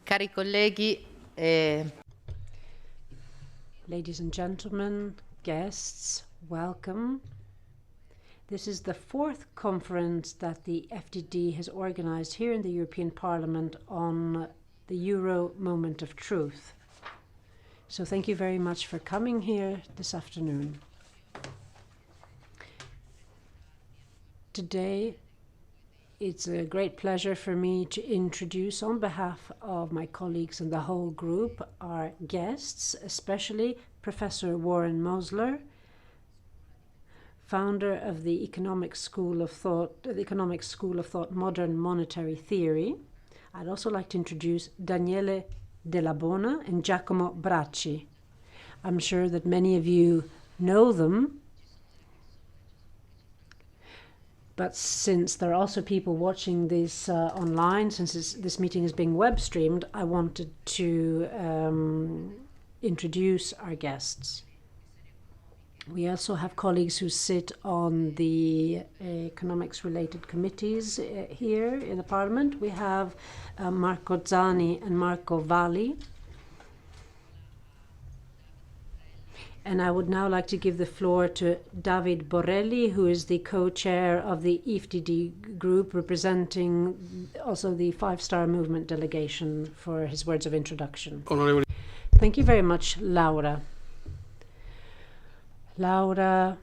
Cari colleghi, Ladies and gentlemen, guests, welcome. This is the fourth conference that the FDD has organized here in the European Parliament on the Euro Moment of Truth. So thank you very much for coming here this afternoon. Today, it's a great pleasure for me to introduce, on behalf of my colleagues and the whole group, our guests, especially Professor Warren Mosler, founder of the Economic School of Thought, Modern Monetary Theory. I'd also like to introduce Daniele Della Bona and Giacomo Bracci. I'm sure that many of you know them, but since there are also people watching this online, since this meeting is being web streamed, I wanted to introduce our guests. We also have colleagues who sit on the economics-related committees here in the Parliament. We have Marco Zanni and Marco Valli. And I would now like to give the floor to David Borrelli, who is the co-chair of the EFDD group, representing also the Five Star Movement delegation, for his words of introduction. Thank you very much, Laura. Laura,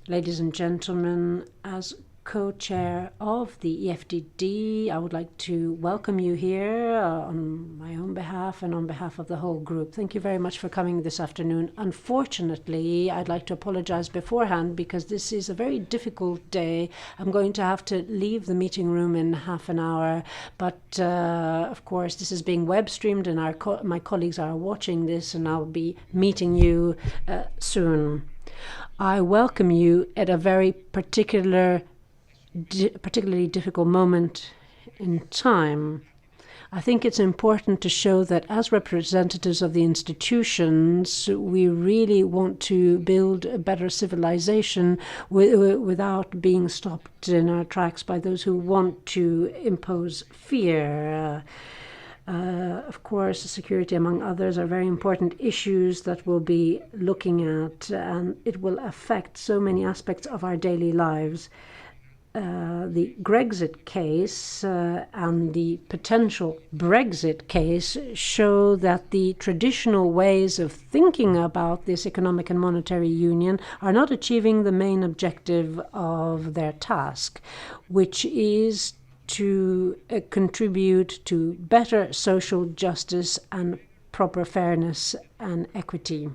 ladies and gentlemen, as co-chair of the EFDD, I would like to welcome you here on my own behalf and on behalf of the whole group. Thank you very much for coming this afternoon. Unfortunately, I'd like to apologize beforehand because this is a very difficult day. I'm going to have to leave the meeting room in half an hour, but of course this is being web streamed and my colleagues are watching this, and I'll be meeting you soon. I welcome you at a very particularly difficult moment in time. I think it's important to show that as representatives of the institutions, we really want to build a better civilization without being stopped in our tracks by those who want to impose fear. Of course, security, among others, are very important issues that we'll be looking at, and it will affect so many aspects of our daily lives. The Grexit case and the potential Brexit case show that the traditional ways of thinking about this economic and monetary union are not achieving the main objective of their task, which is to contribute to better social justice and proper fairness and equity.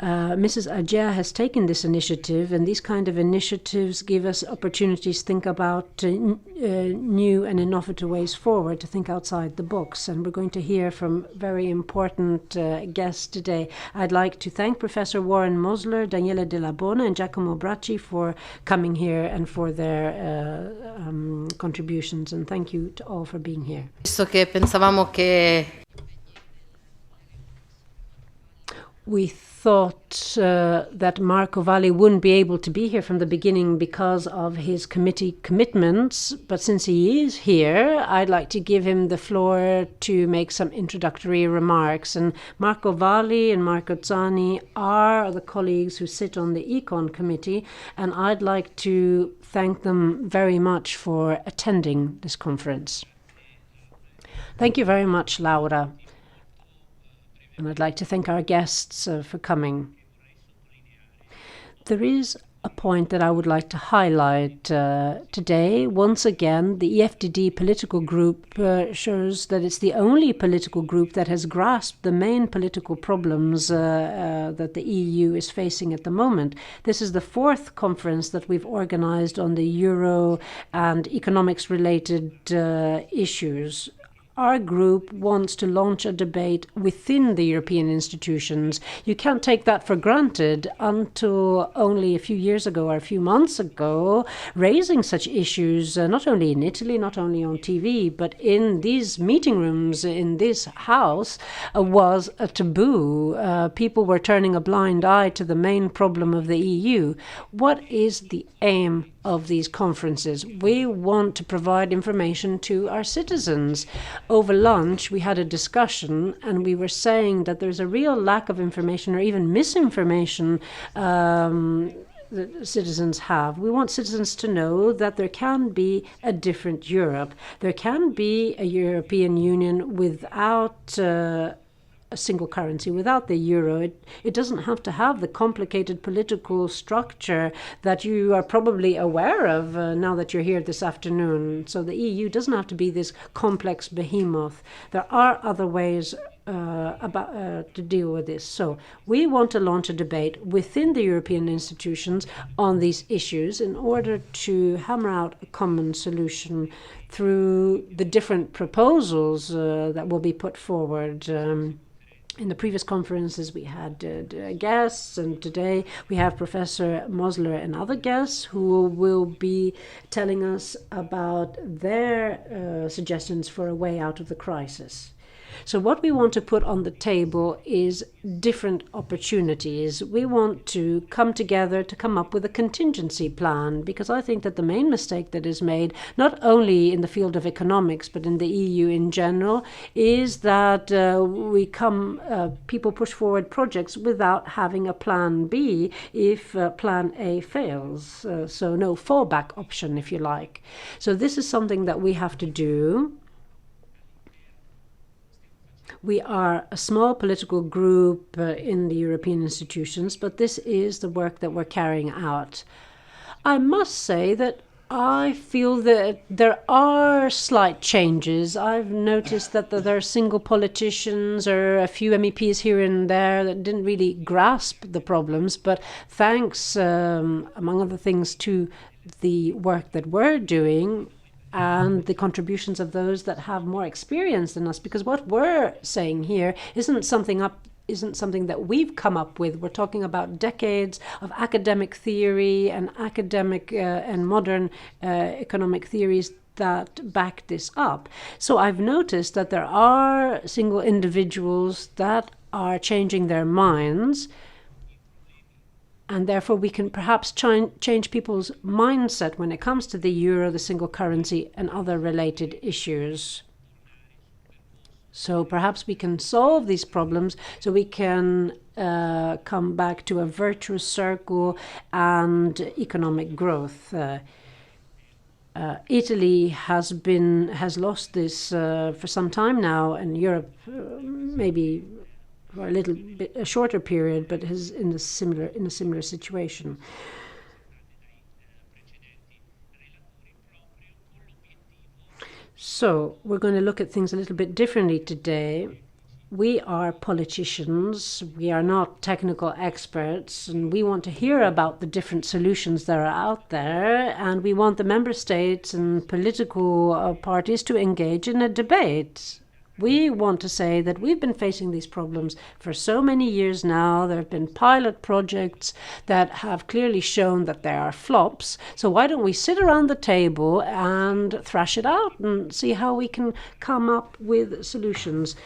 Mrs. Agea has taken this initiative, and these kind of initiatives give us opportunities to think about new and innovative ways forward, to think outside the box. And we're going to hear from very important guests today. I'd like to thank Professor Warren Mosler, Daniele Della Bona, and Giacomo Bracci for coming here and for their contributions. And thank you to all for being here. We thought that Marco Valli wouldn't be able to be here from the beginning because of his committee commitments, but since he is here, I'd like to give him the floor to make some introductory remarks. And Marco Valli and Marco Zanni are the colleagues who sit on the Econ committee, and I'd like to thank them very much for attending this conference. Thank you very much, Laura. And I'd like to thank our guests for coming. There is a point that I would like to highlight today. Once again, the EFDD political group shows that it's the only political group that has grasped the main political problems that the EU is facing at the moment. This is the fourth conference that we've organized on the Euro and economics-related issues. Our group wants to launch a debate within the European institutions. You can't take that for granted. Until only a few years ago or a few months ago, raising such issues, not only in Italy, not only on TV, but in these meeting rooms, in this house, was a taboo. People were turning a blind eye to the main problem of the EU. What is the aim of these conferences. We want to provide information to our citizens. Over lunch, we had a discussion, and we were saying that there's a real lack of information or even misinformation that citizens have. We want citizens to know that there can be a different Europe. There can be a European Union without a single currency, without the euro. It doesn't have to have the complicated political structure that you are probably aware of now that you're here this afternoon. So the EU doesn't have to be this complex behemoth. There are other ways to deal with this. So we want to launch a debate within the European institutions on these issues in order to hammer out a common solution through the different proposals that will be put forward. In the previous conferences, we had guests, and today we have Professor Mosler and other guests who will be telling us about their suggestions for a way out of the crisis. So what we want to put on the table is different opportunities. We want to come together to come up with a contingency plan, because I think that the main mistake that is made, not only in the field of economics, but in the EU in general, is that people push forward projects without having a plan B if plan A fails. So no fallback option, if you like. So this is something that we have to do. We are a small political group in the European institutions, but this is the work that we're carrying out. I must say that I feel that there are slight changes. I've noticed that there are single politicians or a few MEPs here and there that didn't really grasp the problems, but thanks, among other things, to the work that we're doing, and the contributions of those that have more experience than us, because what we're saying here isn't something that we've come up with. We're talking about decades of academic theory and academic and modern economic theories that back this up. So I've noticed that there are single individuals that are changing their minds, and therefore we can perhaps change people's mindset when it comes to the euro, the single currency, and other related issues. So perhaps we can solve these problems so we can come back to a virtuous circle and economic growth. Italy has lost this for some time now, and Europe maybe for a shorter period, but is in a similar situation. So we're going to look at things a little bit differently today. We are politicians, we are not technical experts, and we want to hear about the different solutions that are out there, and we want the member states and political parties to engage in a debate. We want to say that we've been facing these problems for so many years now. There have been pilot projects that have clearly shown that there are flops. So why don't we sit around the table and thrash it out and see how we can come up with solutions?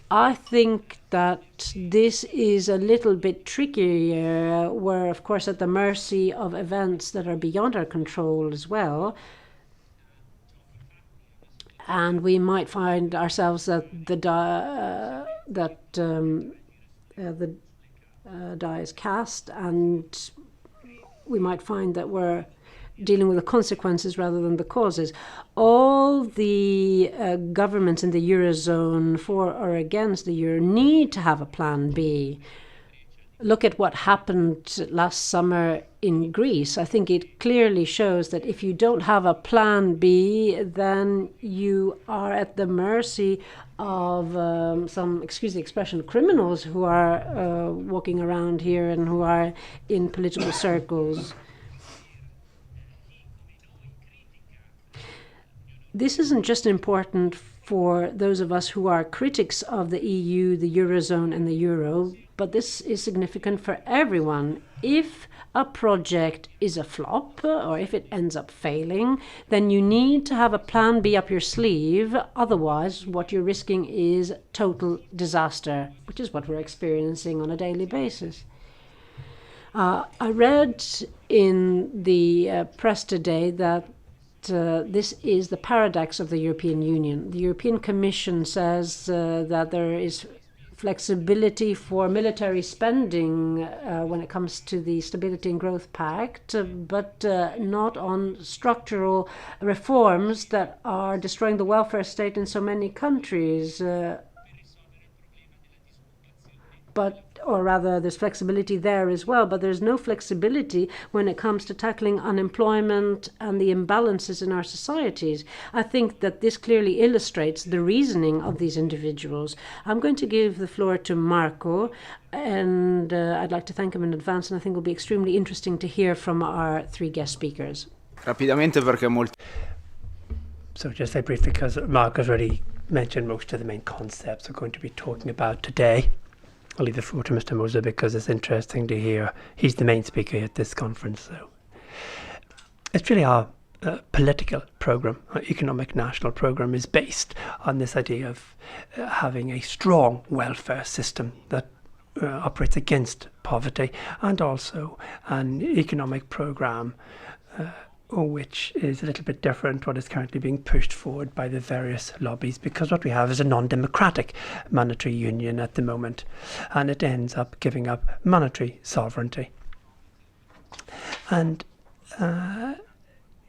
I think that this is a little bit trickier. We're, of course, at the mercy of events that are beyond our control as well. And we might find ourselves that the die is cast, and we might find that we're dealing with the consequences rather than the causes. All the governments in the Eurozone, for or against the euro, need to have a plan B. Look at what happened last summer in Greece. I think it clearly shows that if you don't have a plan B, then you are at the mercy of some, excuse the expression, criminals who are walking around here and who are in political circles. This isn't just important for those of us who are critics of the EU, the Eurozone, and the euro, but this is significant for everyone. If a project is a flop, or if it ends up failing, then you need to have a plan B up your sleeve. Otherwise, what you're risking is total disaster, which is what we're experiencing on a daily basis. I read in the press today that this is the paradox of the European Union. The European Commission says that there is flexibility for military spending when it comes to the Stability and Growth Pact, but not on structural reforms that are destroying the welfare state in so many countries. Or rather, there's flexibility there as well, but there's no flexibility when it comes to tackling unemployment and the imbalances in our societies. I think that this clearly illustrates the reasoning of these individuals. I'm going to give the floor to Marco, and I'd like to thank him in advance, and I think it will be extremely interesting to hear from our three guest speakers. Rapidamente perché molti. So just very briefly, because Mark has already mentioned most of the main concepts we're going to be talking about today. I'll leave the floor to Mr. Moser because it's interesting to hear. He's the main speaker at this conference. So it's really our political program, our economic national program is based on this idea of having a strong welfare system that operates against poverty, and also an economic program which is a little bit different what is currently being pushed forward by the various lobbies, because what we have is a non-democratic monetary union at the moment, and it ends up giving up monetary sovereignty. And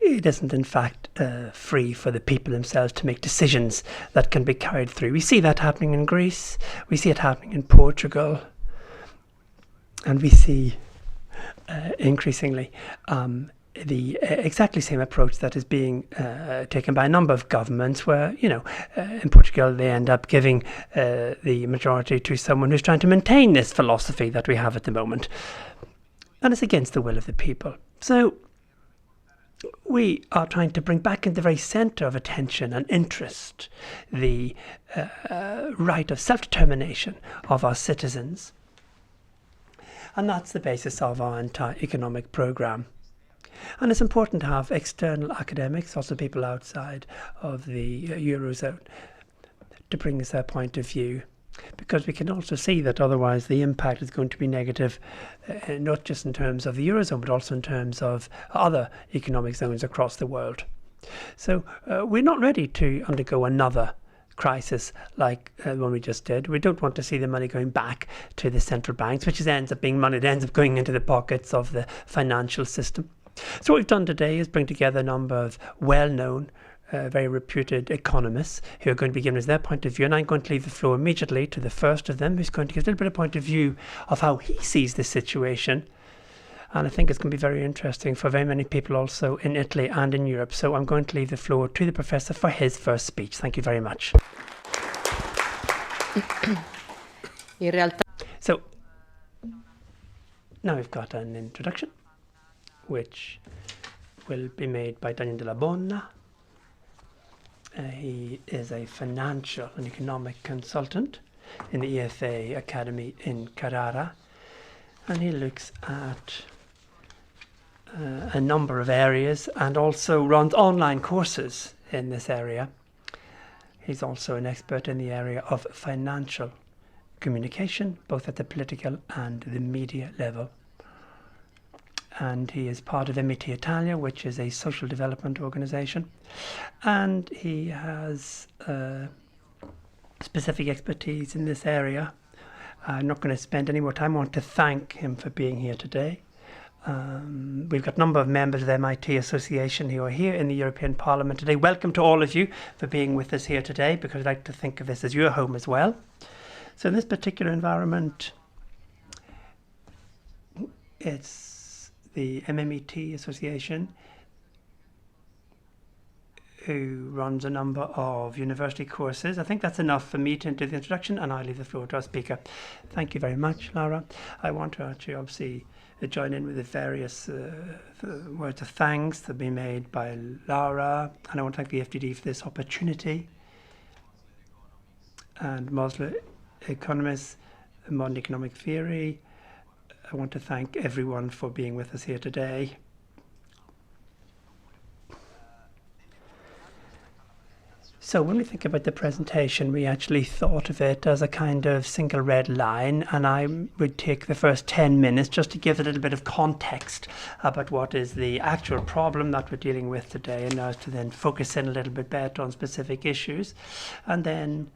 it isn't in fact free for the people themselves to make decisions that can be carried through. We see that happening in Greece, we see it happening in Portugal, and we see increasingly the exactly same approach that is being taken by a number of governments, where, in Portugal they end up giving the majority to someone who's trying to maintain this philosophy that we have at the moment. And it's against the will of the people. So we are trying to bring back in the very centre of attention and interest the right of self-determination of our citizens. And that's the basis of our entire economic programme. And it's important to have external academics, also people outside of the Eurozone, to bring us their point of view, because we can also see that otherwise the impact is going to be negative, not just in terms of the Eurozone, but also in terms of other economic zones across the world. So we're not ready to undergo another crisis like the one we just did. We don't want to see the money going back to the central banks, which ends up being money that ends up going into the pockets of the financial system. So what we've done today is bring together a number of well-known, very reputed economists who are going to be giving us their point of view, and I'm going to leave the floor immediately to the first of them, who's going to give a little bit of point of view of how he sees the situation. And I think it's going to be very interesting for very many people also in Italy and in Europe. So I'm going to leave the floor to the professor for his first speech. Thank you very much. So now we've got an introduction, which will be made by Daniel Della Bona. He is a financial and economic consultant in the EFA Academy in Carrara, and he looks at a number of areas and also runs online courses in this area. He's also an expert in the area of financial communication, both at the political and the media level. And he is part of MET Italia, which is a social development organization. And he has specific expertise in this area. I'm not going to spend any more time. I want to thank him for being here today. We've got a number of members of the MIT Association who are here in the European Parliament today. Welcome to all of you for being with us here today, because I'd like to think of this as your home as well. So in this particular environment, it's the MMET Association who runs a number of university courses. I think that's enough for me to do the introduction, and I'll leave the floor to our speaker. Thank you very much, Laura. I want to actually obviously join in with the various words of thanks that have been made by Laura, and I want to thank the FDD for this opportunity, and Moser Economists, Modern Economic Theory. I want to thank everyone for being with us here today. So when we think about the presentation, we actually thought of it as a kind of single red line, and I would take the first 10 minutes just to give a little bit of context about what is the actual problem that we're dealing with today, and now to then focus in a little bit better on specific issues. And then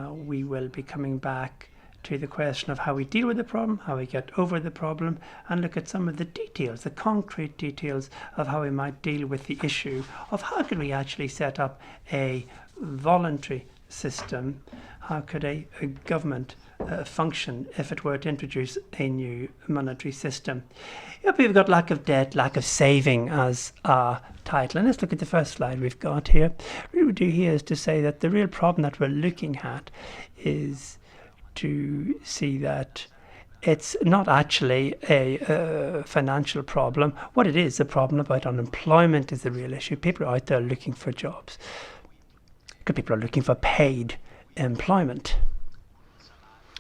we will be coming back to the question of how we deal with the problem, how we get over the problem, and look at some of the details, the concrete details of how we might deal with the issue of how could we actually set up a voluntary system, how could a government function if it were to introduce a new monetary system. Yep, we've got lack of debt, lack of saving as our title. And let's look at the first slide we've got here. What we do here is to say that the real problem that we're looking at is to see that it's not actually a financial problem. What it is, the problem about unemployment is the real issue. People are out there looking for jobs. People are looking for paid employment.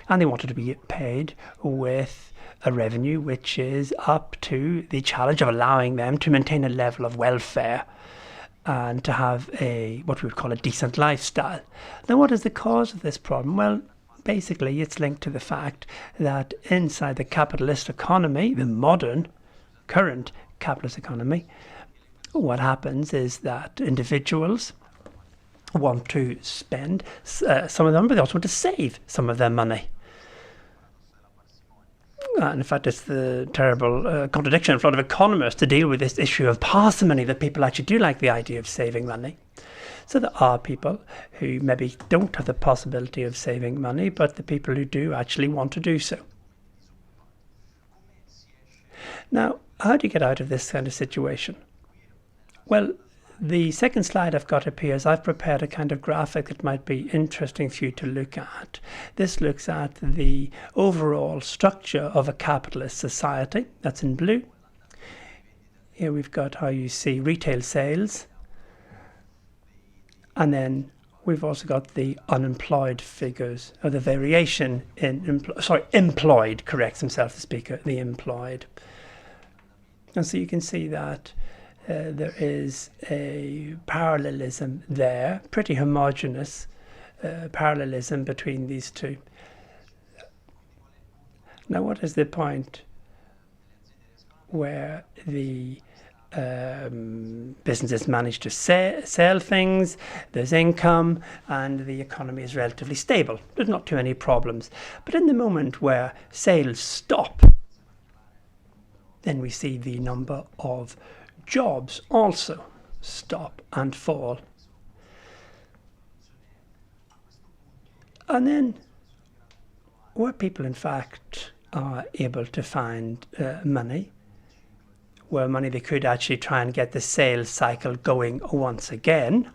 And they wanted to be paid with a revenue which is up to the challenge of allowing them to maintain a level of welfare and to have what we would call a decent lifestyle. Now, what is the cause of this problem? Well, basically, it's linked to the fact that inside the capitalist economy, the modern, current capitalist economy, what happens is that individuals want to spend some of them, but they also want to save some of their money. And in fact, it's the terrible contradiction for a lot of economists to deal with this issue of parsimony, that people actually do like the idea of saving money. So there are people who maybe don't have the possibility of saving money, but the people who do actually want to do so. Now, how do you get out of this kind of situation? Well, the second slide I've got up here is I've prepared a kind of graphic that might be interesting for you to look at. This looks at the overall structure of a capitalist society. That's in blue. Here we've got how you see retail sales. And then we've also got the unemployed figures, or the variation in, employed, corrects himself the speaker, the employed. And so you can see that there is a parallelism there, pretty homogeneous parallelism between these two. Now, what is the point where the businesses manage to sell things, there's income, and the economy is relatively stable. There's not too many problems. But in the moment where sales stop, then we see the number of jobs also stop and fall. And then where people in fact are able to find money, where money they could actually try and get the sales cycle going once again,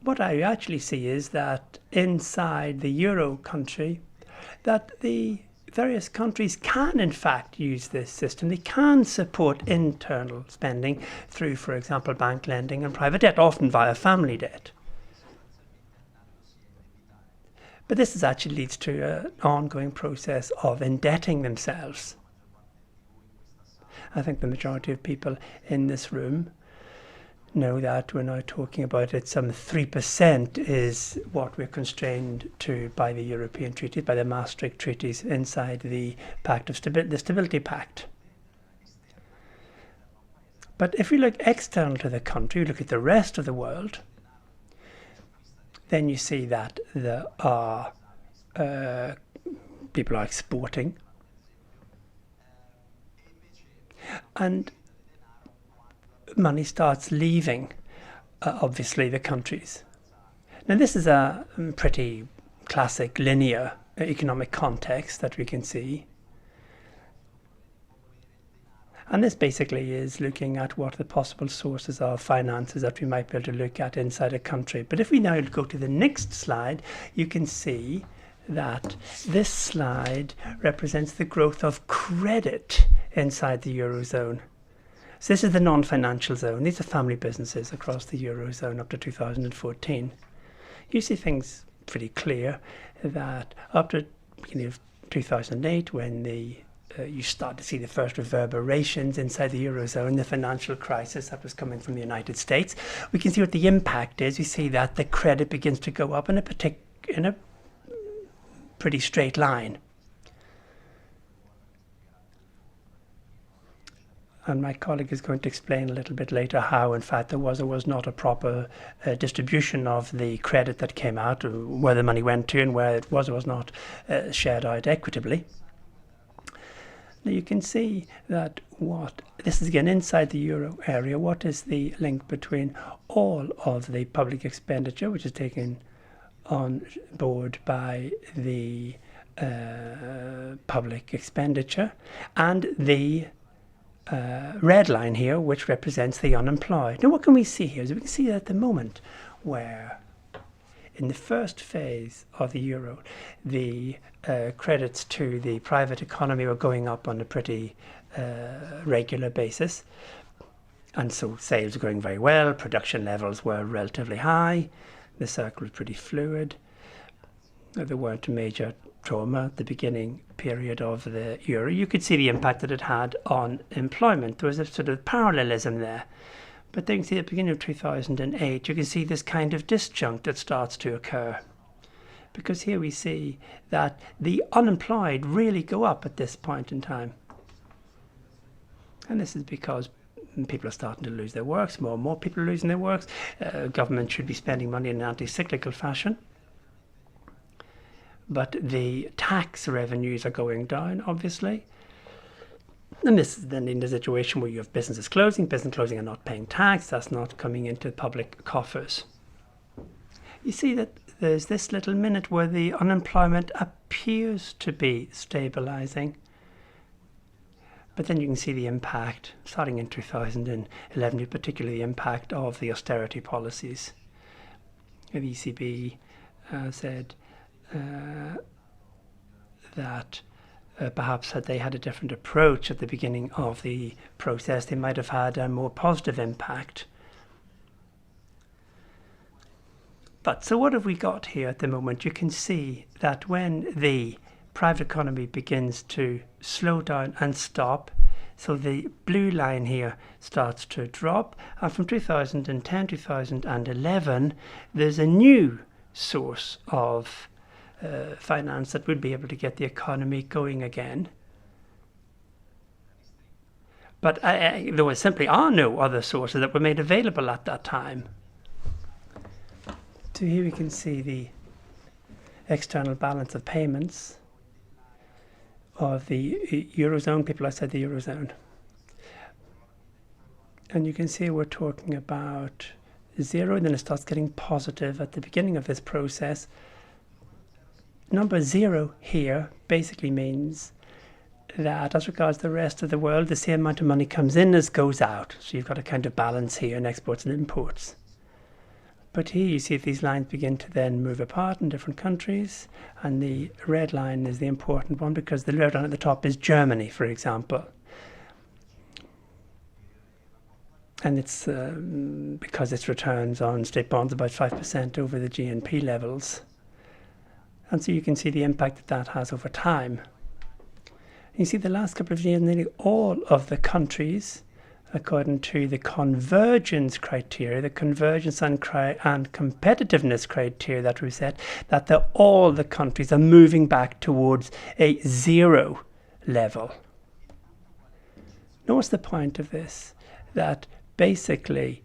what I actually see is that inside the Euro country, that the various countries can in fact use this system. They can support internal spending through, for example, bank lending and private debt, often via family debt. But this actually leads to an ongoing process of indebting themselves. I think the majority of people in this room know that we're now talking about it. Some 3% is what we're constrained to by the European treaties, by the Maastricht treaties inside the Pact of the Stability Pact. But if we look external to the country, we look at the rest of the world, then you see that there are people are exporting, and money starts leaving, obviously, the countries. Now, this is a pretty classic linear economic context that we can see. And this basically is looking at what the possible sources of finances that we might be able to look at inside a country. But if we now go to the next slide, you can see that this slide represents the growth of credit inside the Eurozone. So this is the non-financial zone. These are family businesses across the Eurozone up to 2014. You see things pretty clear that up to beginning of 2008, when the you start to see the first reverberations inside the Eurozone, the financial crisis that was coming from the United States. We can see what the impact is. We see that the credit begins to go up in a pretty straight line. And my colleague is going to explain a little bit later how, in fact, there was or was not a proper distribution of the credit that came out, where the money went to and where it was or was not shared out equitably. Now you can see that this is again inside the euro area. What is the link between all of the public expenditure, which is taken on board by the public expenditure, and the red line here, which represents the unemployed? Now what can we see here? We can see that at the moment where in the first phase of the euro, the credits to the private economy were going up on a pretty regular basis. And so sales were going very well, production levels were relatively high, the circle was pretty fluid. There weren't a major trauma at the beginning period of the euro. You could see the impact that it had on employment. There was a sort of parallelism there. But then you can see at the beginning of 2008, you can see this kind of disjunct that starts to occur. Because here we see that the unemployed really go up at this point in time. And this is because people are starting to lose their works. More and more people are losing their works. Government should be spending money in an anti-cyclical fashion. But the tax revenues are going down, obviously. And this is then in the situation where you have businesses closing are not paying tax, that's not coming into public coffers. You see that there's this little minute where the unemployment appears to be stabilizing. But then you can see the impact, starting in 2011, particularly the impact of the austerity policies. The ECB said that perhaps had they had a different approach at the beginning of the process, they might have had a more positive impact. But so what have we got here at the moment? You can see that when the private economy begins to slow down and stop, so the blue line here starts to drop, and from 2010, 2011, there's a new source of finance that would be able to get the economy going again. But there simply are no other sources that were made available at that time. So here we can see the external balance of payments of the Eurozone, people outside the Eurozone. And you can see we're talking about 0, and then it starts getting positive at the beginning of this process. Number 0 here basically means that as regards the rest of the world, the same amount of money comes in as goes out. So you've got a kind of balance here in exports and imports. But here you see if these lines begin to then move apart in different countries, and the red line is the important one because the red line at the top is Germany, for example. And it's because its returns on state bonds about 5% over the GNP levels. And so you can see the impact that that has over time. You see the last couple of years, nearly all of the countries, according to the convergence criteria, the convergence and competitiveness criteria that we set, that all the countries are moving back towards a 0 level. Now what's the point of this? That basically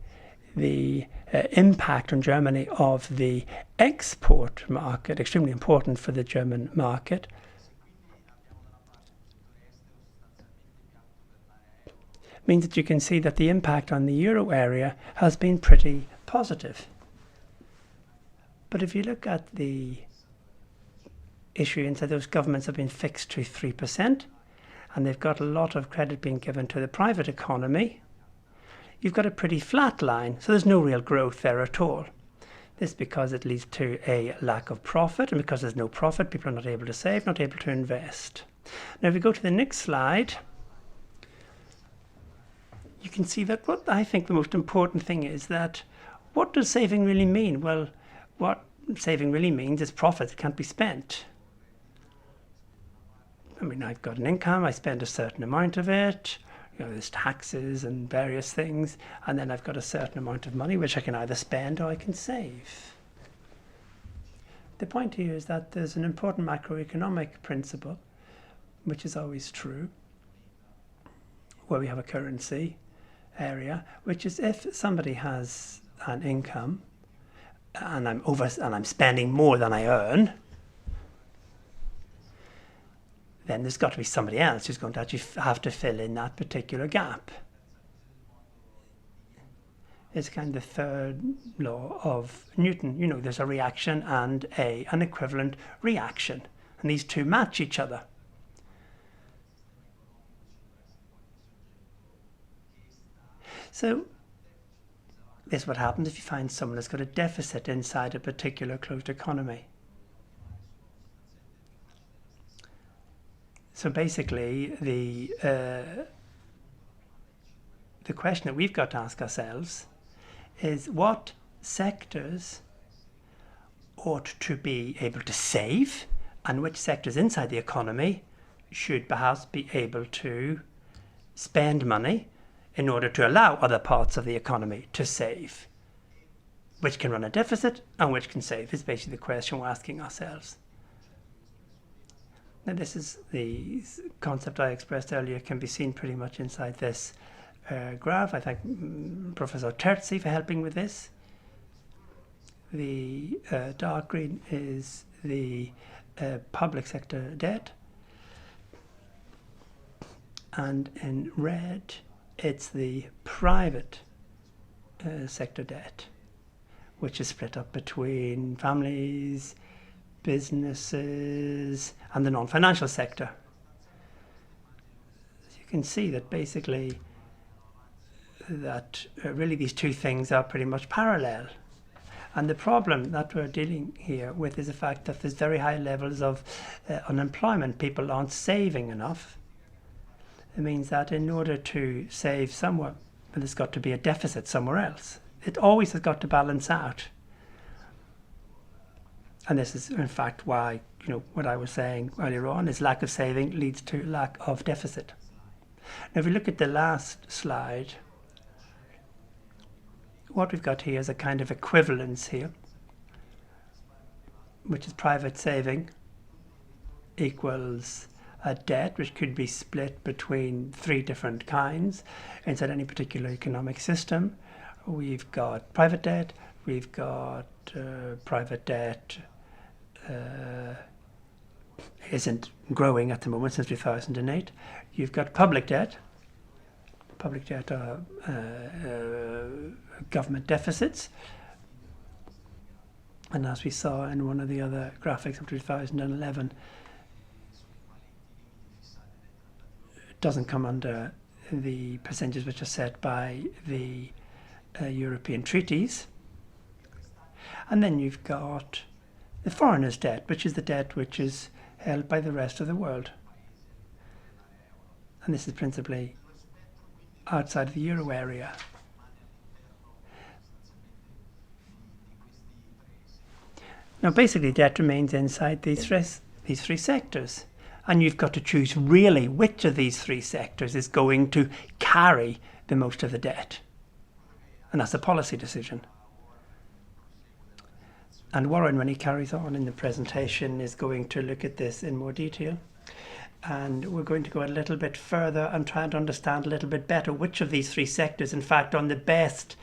the impact on Germany of the export market, extremely important for the German market, means that you can see that the impact on the euro area has been pretty positive. But if you look at the issuance, those governments have been fixed to 3%, and they've got a lot of credit being given to the private economy. You've got a pretty flat line, so there's no real growth there at all. This is because it leads to a lack of profit, and because there's no profit, people are not able to save, not able to invest. Now if we go to the next slide, you can see that what I think the most important thing is that what does saving really mean? Well, what saving really means is profit that can't be spent. I mean, I've got an income, I spend a certain amount of it, there's taxes and various things, and then I've got a certain amount of money which I can either spend or I can save. The point here is that there's an important macroeconomic principle, which is always true, where we have a currency area, which is if somebody has an income and I'm spending more than I earn, then there's got to be somebody else who's going to actually have to fill in that particular gap. It's kind of the third law of Newton. There's a reaction and an equivalent reaction, and these two match each other. So this is what happens if you find someone that's got a deficit inside a particular closed economy. So basically, the question that we've got to ask ourselves is what sectors ought to be able to save, and which sectors inside the economy should perhaps be able to spend money in order to allow other parts of the economy to save. Which can run a deficit and which can save is basically the question we're asking ourselves. Now this is the concept I expressed earlier, can be seen pretty much inside this graph. I thank Professor Terzi for helping with this. The dark green is the public sector debt, and in red it's the private sector debt, which is split up between families, businesses and the non-financial sector. So you can see that basically that really these two things are pretty much parallel. And the problem that we're dealing here with is the fact that there's very high levels of unemployment. People aren't saving enough. It means that in order to save somewhere, there's got to be a deficit somewhere else. It always has got to balance out. And this is in fact why, what I was saying earlier on is lack of saving leads to lack of deficit. Now if we look at the last slide, what we've got here is a kind of equivalence here, which is private saving equals a debt, which could be split between three different kinds inside any particular economic system. We've got private debt, we've got private debt isn't growing at the moment since 2008. You've got public debt are government deficits, and as we saw in one of the other graphics of 2011, it doesn't come under the percentages which are set by the European treaties. And then you've got the foreigner's debt, which is the debt which is held by the rest of the world. And this is principally outside of the euro area. Now basically debt remains inside these three sectors. And you've got to choose really which of these three sectors is going to carry the most of the debt. And that's a policy decision. And Warren, when he carries on in the presentation, is going to look at this in more detail. And we're going to go a little bit further and try and understand a little bit better which of these three sectors, in fact, are in the best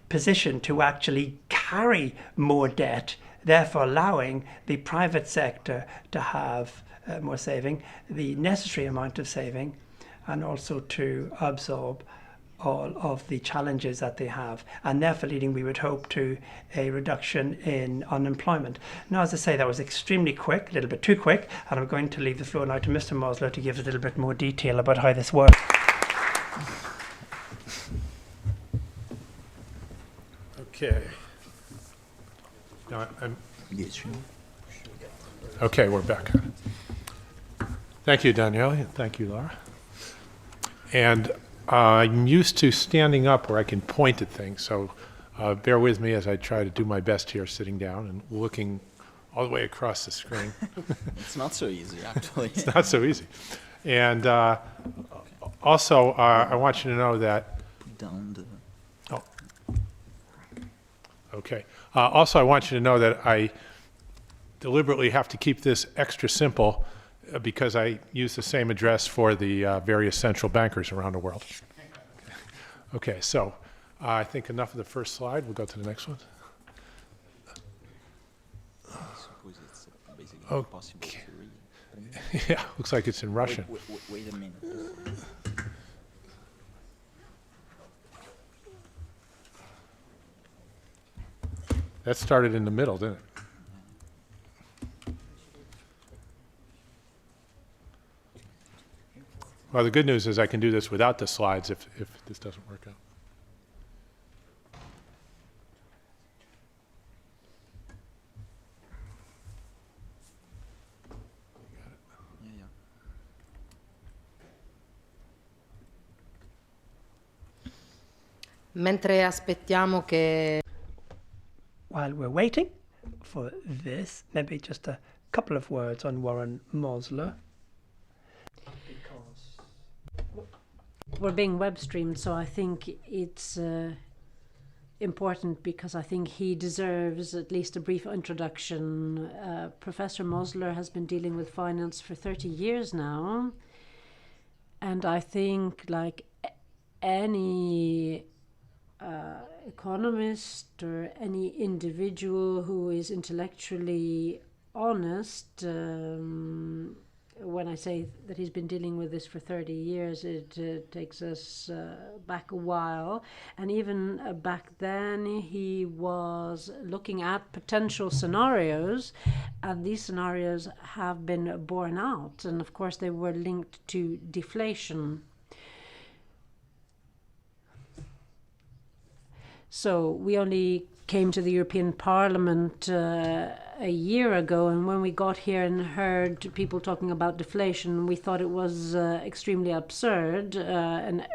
position to actually carry more debt, therefore allowing the private sector to have more saving, the necessary amount of saving, and also to absorb all of the challenges that they have, and therefore leading, we would hope, to a reduction in unemployment. Now, as I say, that was extremely quick, a little bit too quick, and I'm going to leave the floor now to Mr. Mosler to give us a little bit more detail about how this works. Okay. Now okay, we're back. Thank you, Danielle. Thank you, Laura. And I'm used to standing up where I can point at things, so bear with me as I try to do my best here sitting down and looking all the way across the screen. It's not so easy, actually. It's not so easy. And also, I want you to know that, Put down the... oh, okay. Also, I want you to know that I deliberately have to keep this extra simple because I use the same address for the various central bankers around the world. Okay, so I think enough of the first slide. We'll go to the next one. I suppose it's basically Okay. impossible to read. Yeah, looks like it's in Russian. Wait a minute. That started in the middle, didn't it? Well, the good news is I can do this without the slides if this doesn't work out. Yeah, yeah. Mentre aspettiamo che While we're waiting for this, maybe just a couple of words on Warren Mosler. We're being web streamed, so I think it's important because I think he deserves at least a brief introduction. Professor Mosler has been dealing with finance for 30 years now, and I think like any economist or any individual who is intellectually honest, when I say that he's been dealing with this for 30 years, it takes us back a while. And even back then, he was looking at potential scenarios, and these scenarios have been borne out. And of course, they were linked to deflation. So we only came to the European Parliament a year ago, and when we got here and heard people talking about deflation, we thought it was extremely absurd.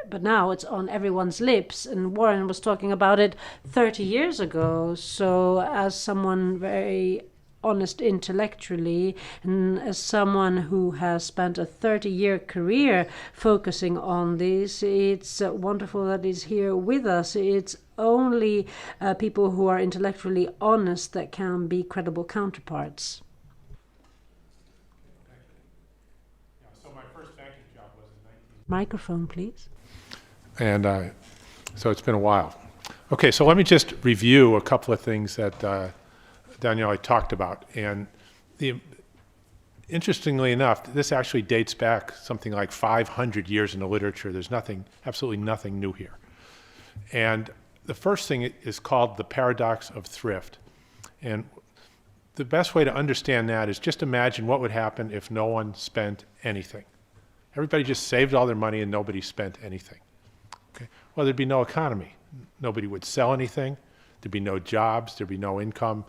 But now it's on everyone's lips, and Warren was talking about it 30 years ago. So as someone very honest intellectually, and as someone who has spent a 30-year career focusing on this, it's wonderful that he's here with us. It's only people who are intellectually honest that can be credible counterparts. So my first banking job was in 19... Microphone, please. And so it's been a while. Okay, so let me just review a couple of things that Daniele talked about. And interestingly enough, this actually dates back something like 500 years in the literature. There's absolutely nothing new here. And the first thing is called the paradox of thrift. And the best way to understand that is just imagine what would happen if no one spent anything. Everybody just saved all their money and nobody spent anything. Okay? Well, there'd be no economy. Nobody would sell anything. There'd be no jobs. There'd be no income.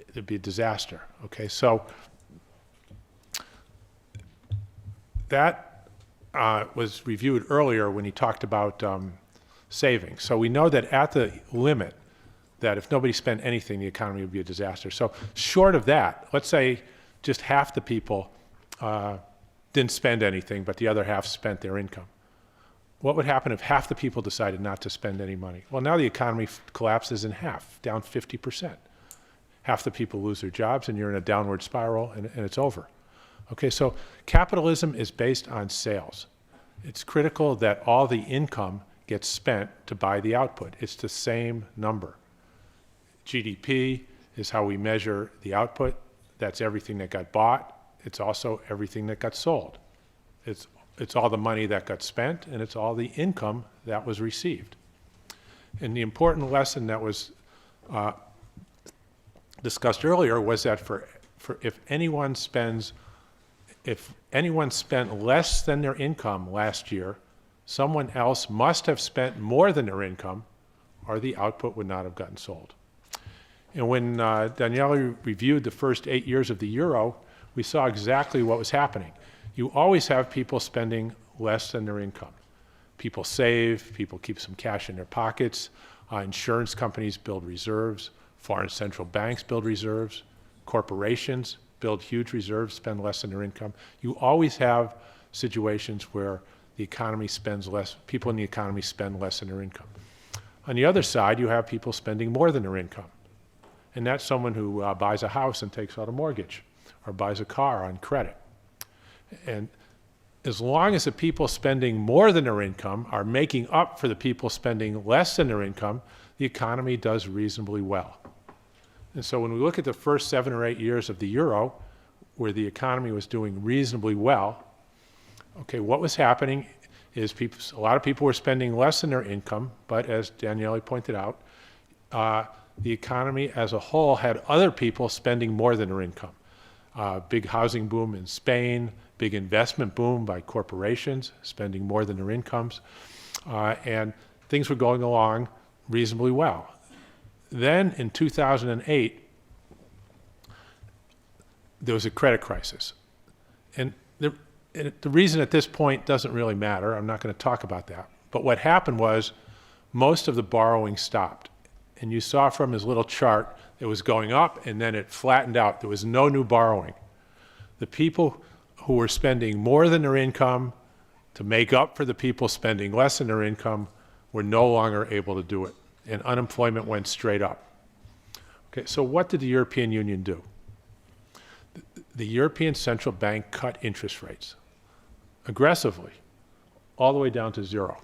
It'd be a disaster. Okay, so that was reviewed earlier when he talked about savings. So we know that at the limit, that if nobody spent anything, the economy would be a disaster. So short of that, let's say just half the people didn't spend anything, but the other half spent their income. What would happen if half the people decided not to spend any money? Well, now the economy collapses in half, down 50%. Half the people lose their jobs, and you're in a downward spiral, and it's over. Okay, so capitalism is based on sales. It's critical that all the income gets spent to buy the output. It's the same number. GDP is how we measure the output. That's everything that got bought. It's also everything that got sold. It's all the money that got spent, and it's all the income that was received. And the important lesson that was discussed earlier was that if anyone spent less than their income last year, someone else must have spent more than their income, or the output would not have gotten sold. And when Daniele reviewed the first 8 years of the euro, we saw exactly what was happening. You always have people spending less than their income. People save, people keep some cash in their pockets, insurance companies build reserves, foreign central banks build reserves, corporations build huge reserves, spend less than their income. You always have situations where the economy spends less, people in the economy spend less than their income. On the other side, you have people spending more than their income. And that's someone who buys a house and takes out a mortgage or buys a car on credit. And as long as the people spending more than their income are making up for the people spending less than their income, the economy does reasonably well. And so when we look at the first 7 or 8 years of the euro, where the economy was doing reasonably well, okay, what was happening is a lot of people were spending less than their income, but as Daniele pointed out, the economy as a whole had other people spending more than their income. Big housing boom in Spain, big investment boom by corporations spending more than their incomes, and things were going along reasonably well. Then in 2008, there was a credit crisis. And the reason at this point doesn't really matter. I'm not going to talk about that. But what happened was most of the borrowing stopped. And you saw from his little chart, it was going up and then it flattened out. There was no new borrowing. The people who were spending more than their income to make up for the people spending less than their income were no longer able to do it. And unemployment went straight up. Okay, so what did the European Union do? The European Central Bank cut interest rates aggressively, all the way down to 0.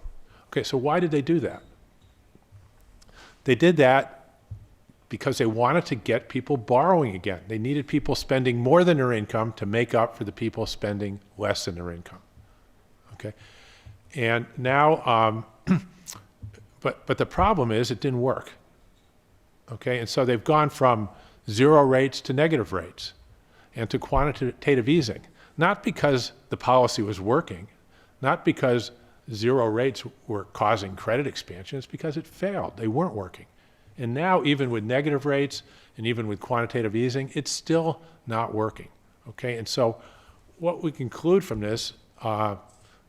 Okay, so why did they do that? They did that because they wanted to get people borrowing again. They needed people spending more than their income to make up for the people spending less than their income. Okay, and now, but the problem is it didn't work. Okay, and so they've gone from 0 rates to negative rates and to quantitative easing, not because the policy was working, not because 0 rates were causing credit expansion, it's because it failed. They weren't working. And now, even with negative rates and even with quantitative easing, it's still not working. Okay, and so what we conclude from this,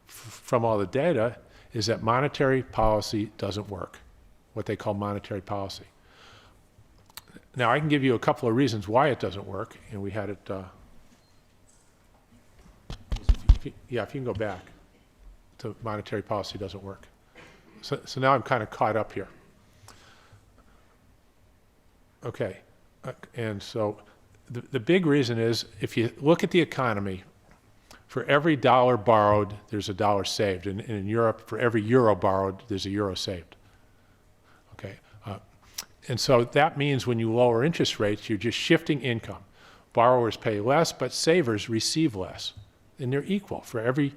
from all the data, is that monetary policy doesn't work, what they call monetary policy. Now, I can give you a couple of reasons why it doesn't work, and we had it, if you can go back to monetary policy doesn't work. So now I'm kind of caught up here. Okay, and so the big reason is if you look at the economy, for every dollar borrowed, there's a dollar saved. And in Europe, for every euro borrowed, there's a euro saved. Okay, and so that means when you lower interest rates, you're just shifting income. Borrowers pay less, but savers receive less. And they're equal. For every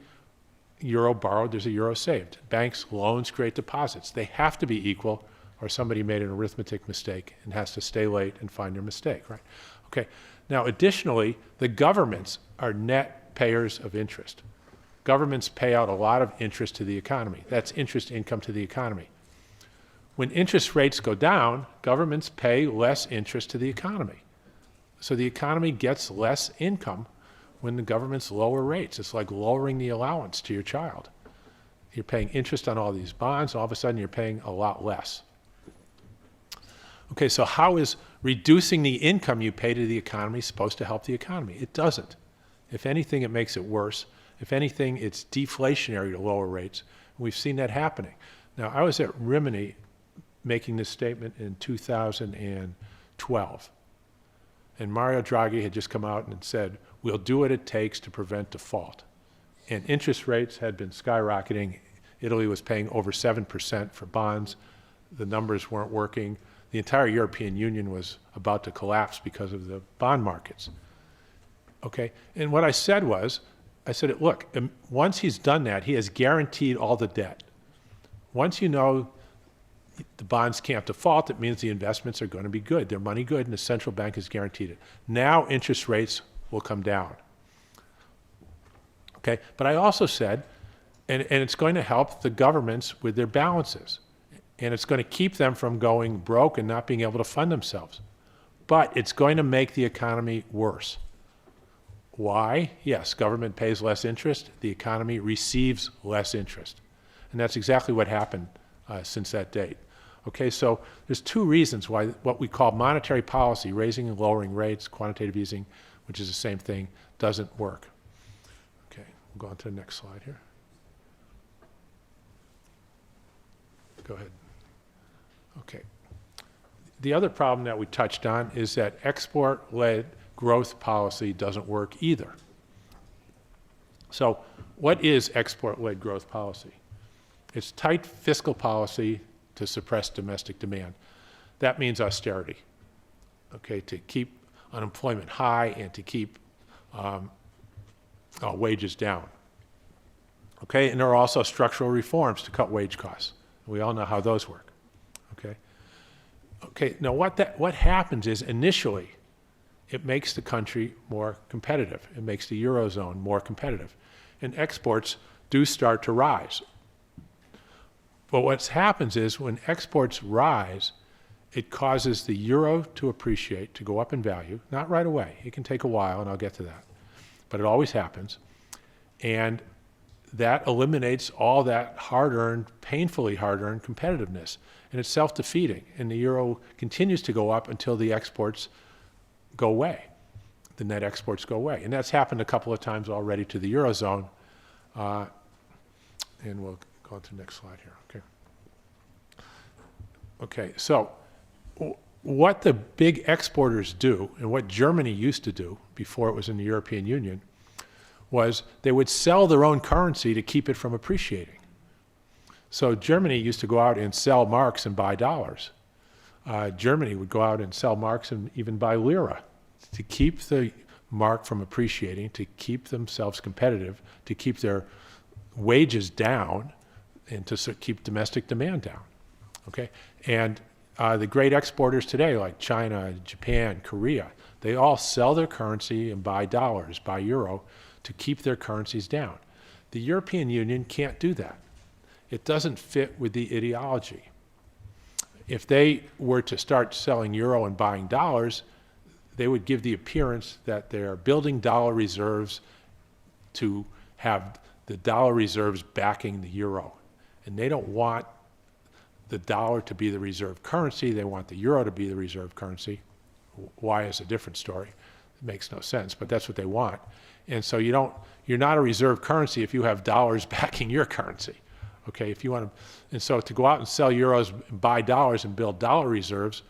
euro borrowed, there's a euro saved. Banks, loans create deposits. They have to be equal, or somebody made an arithmetic mistake and has to stay late and find their mistake, right? Okay, now additionally, the governments are net payers of interest. Governments pay out a lot of interest to the economy. That's interest income to the economy. When interest rates go down, governments pay less interest to the economy. So the economy gets less income when the governments lower rates. It's like lowering the allowance to your child. You're paying interest on all these bonds, all of a sudden you're paying a lot less. Okay, so how is reducing the income you pay to the economy supposed to help the economy? It doesn't. If anything, it makes it worse. If anything, it's deflationary to lower rates. We've seen that happening. Now, I was at Rimini making this statement in 2012. And Mario Draghi had just come out and said, we'll do what it takes to prevent default. And interest rates had been skyrocketing. Italy was paying over 7% for bonds. The numbers weren't working. The entire European Union was about to collapse because of the bond markets. Okay, and what I said was, I said, look, once he's done that, he has guaranteed all the debt. Once you know the bonds can't default, it means the investments are going to be good. They're money good, and the central bank has guaranteed it. Now interest rates will come down. Okay, but I also said, and it's going to help the governments with their balances, and it's going to keep them from going broke and not being able to fund themselves. But it's going to make the economy worse. Why? Yes, government pays less interest, the economy receives less interest. And that's exactly what happened since that date. Okay, so there's two reasons why what we call monetary policy, raising and lowering rates, quantitative easing, which is the same thing, doesn't work. Okay, we'll go on to the next slide here. Go ahead. Okay. The other problem that we touched on is that export-led growth policy doesn't work either. So what is export-led growth policy? It's tight fiscal policy to suppress domestic demand. That means austerity, okay, to keep unemployment high and to keep wages down. Okay, and there are also structural reforms to cut wage costs. We all know how those work, okay? Okay, now what happens is initially it makes the country more competitive. It makes the Eurozone more competitive. And exports do start to rise. But what happens is when exports rise, it causes the euro to appreciate, to go up in value, not right away. It can take a while, and I'll get to that. But it always happens. And that eliminates all that hard-earned, painfully hard-earned competitiveness. And it's self-defeating. And the euro continues to go up until the exports go away. The net exports go away. And that's happened a couple of times already to the Eurozone. And we'll go on to the next slide here. Okay. Okay, so what the big exporters do, and what Germany used to do before it was in the European Union, was they would sell their own currency to keep it from appreciating. So Germany used to go out and sell marks and buy dollars. Germany would go out and sell marks and even buy lira to keep the mark from appreciating, to keep themselves competitive, to keep their wages down, and to keep domestic demand down. Okay, and the great exporters today, like China, Japan, Korea, they all sell their currency and buy dollars, buy euro, to keep their currencies down. The European Union can't do that. It doesn't fit with the ideology. If they were to start selling euro and buying dollars, they would give the appearance that they're building dollar reserves to have the dollar reserves backing the euro. And they don't want the dollar to be the reserve currency. They want the euro to be the reserve currency. Why is a different story. It makes no sense, but that's what they want. And so you're not a reserve currency if you have dollars backing your currency. Okay, if you want to, and so to go out and sell euros, and buy dollars and build dollar reserves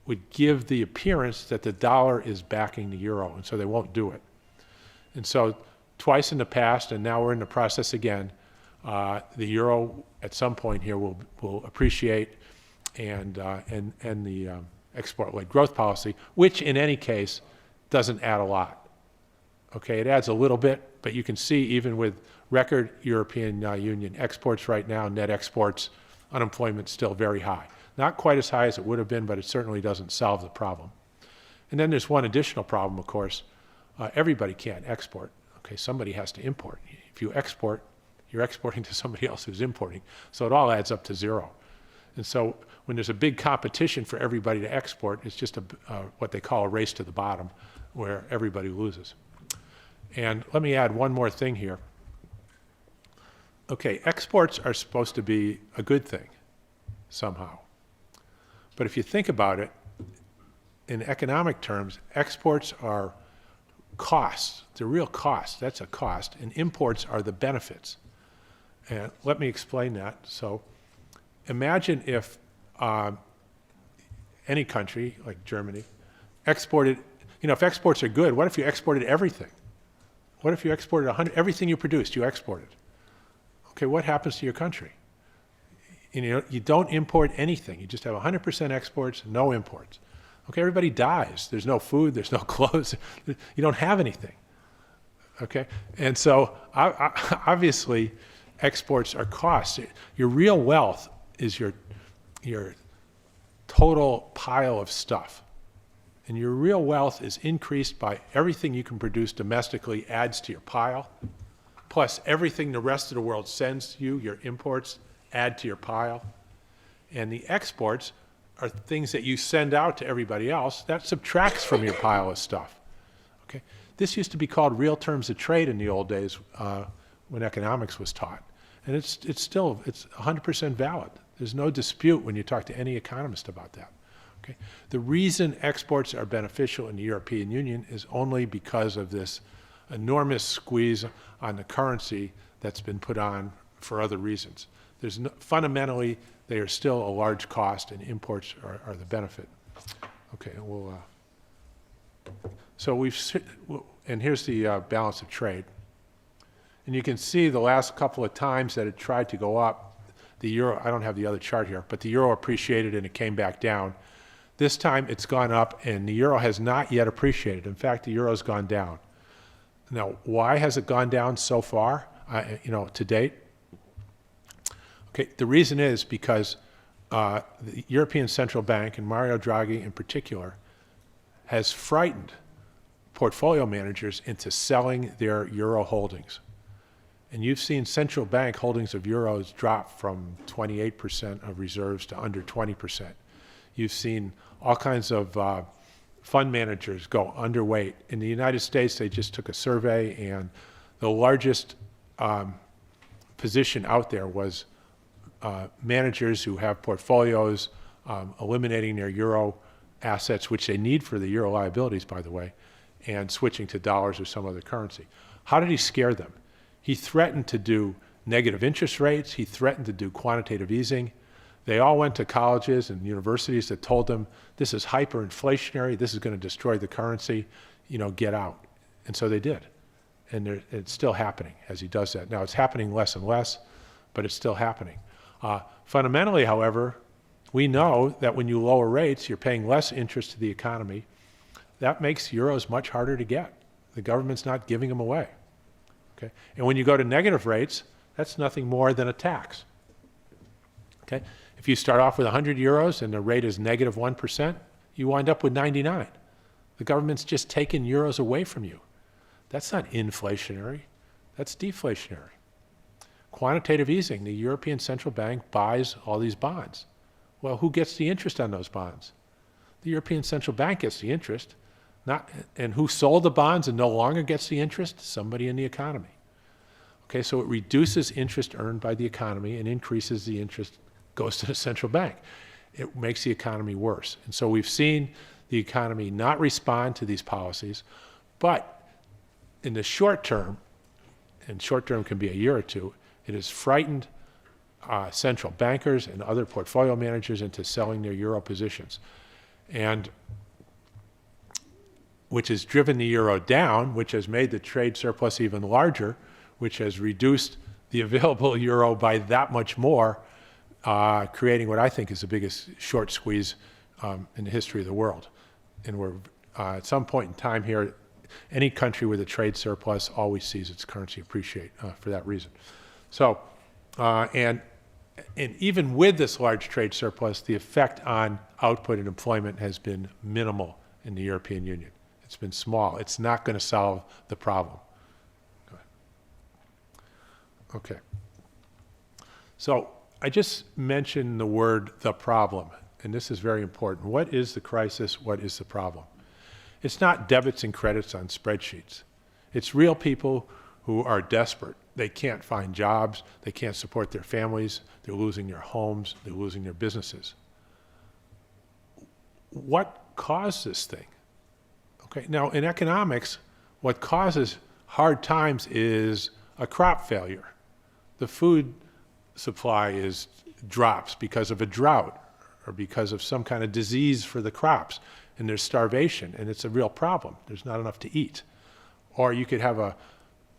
would give the appearance that the dollar is backing the euro, and so they won't do it. And so twice in the past, and now we're in the process again, the euro at some point here will appreciate, and the export-led growth policy, which in any case doesn't add a lot. Okay, it adds a little bit, but you can see even with record European Union exports right now, net exports, unemployment's still very high. Not quite as high as it would have been, but it certainly doesn't solve the problem. And then there's one additional problem, of course. Everybody can't export. Okay, somebody has to import. If you export, you're exporting to somebody else who's importing. So it all adds up to zero. And so when there's a big competition for everybody to export, it's just what they call a race to the bottom, where everybody loses. And let me add one more thing here. Okay, exports are supposed to be a good thing somehow. But if you think about it, in economic terms, exports are costs. They're real costs. That's a cost. And imports are the benefits. And let me explain that. So imagine if any country, like Germany, exported, if exports are good, what if you exported everything? What if you exported everything you produced, you exported? Okay, what happens to your country? You don't import anything. You just have 100% exports, no imports. Okay, everybody dies. There's no food, there's no clothes. You don't have anything. Okay, and so obviously exports are costs. Your real wealth is your total pile of stuff. And your real wealth is increased by everything you can produce domestically adds to your pile, plus everything the rest of the world sends you, your imports, add to your pile. And the exports are things that you send out to everybody else that subtracts from your pile of stuff. Okay? This used to be called real terms of trade in the old days when economics was taught. And it's 100% valid. There's no dispute when you talk to any economist about that. Okay? The reason exports are beneficial in the European Union is only because of this enormous squeeze on the currency that's been put on for other reasons. Fundamentally, they are still a large cost, and imports are the benefit. Okay, and here's the balance of trade. And you can see the last couple of times that it tried to go up, the euro, I don't have the other chart here, but the euro appreciated and it came back down. This time it's gone up and the euro has not yet appreciated. In fact, the euro's gone down. Now, why has it gone down so far, to date? Okay, the reason is because the European Central Bank, and Mario Draghi in particular, has frightened portfolio managers into selling their euro holdings. And you've seen central bank holdings of euros drop from 28% of reserves to under 20%. You've seen all kinds of fund managers go underweight. In the United States, they just took a survey, and the largest position out there was managers who have portfolios eliminating their euro assets, which they need for the euro liabilities, by the way, and switching to dollars or some other currency. How did he scare them? He threatened to do negative interest rates. He threatened to do quantitative easing. They all went to colleges and universities that told them, this is hyperinflationary, this is going to destroy the currency, get out. And so they did. And it's still happening as he does that. Now, it's happening less and less, but it's still happening. Fundamentally, however, we know that when you lower rates, you're paying less interest to the economy. That makes euros much harder to get. The government's not giving them away. Okay? And when you go to negative rates, that's nothing more than a tax. Okay? If you start off with 100 euros and the rate is negative 1%, you wind up with 99. The government's just taken euros away from you. That's not inflationary. That's deflationary. Quantitative easing, the European Central Bank buys all these bonds. Well, who gets the interest on those bonds? The European Central Bank gets the interest. And who sold the bonds and no longer gets the interest? Somebody in the economy. Okay, so it reduces interest earned by the economy and increases the interest goes to the central bank. It makes the economy worse. And so we've seen the economy not respond to these policies, but in the short term, and short term can be a year or two, it has frightened central bankers and other portfolio managers into selling their euro positions. And which has driven the euro down, which has made the trade surplus even larger, which has reduced the available euro by that much more, creating what I think is the biggest short squeeze in the history of the world. And we're at some point in time here, any country with a trade surplus always sees its currency appreciate for that reason. So, and even with this large trade surplus, the effect on output and employment has been minimal in the European Union. It's been small. It's not going to solve the problem. Okay. So I just mentioned the word "the problem," and this is very important. What is the crisis? What is the problem? It's not debits and credits on spreadsheets. It's real people who are desperate. They can't find jobs. They can't support their families. They're losing their homes. They're losing their businesses. What caused this thing? Okay, now in economics, what causes hard times is a crop failure. The food supply drops because of a drought or because of some kind of disease for the crops, and there's starvation, and it's a real problem. There's not enough to eat. Or you could have an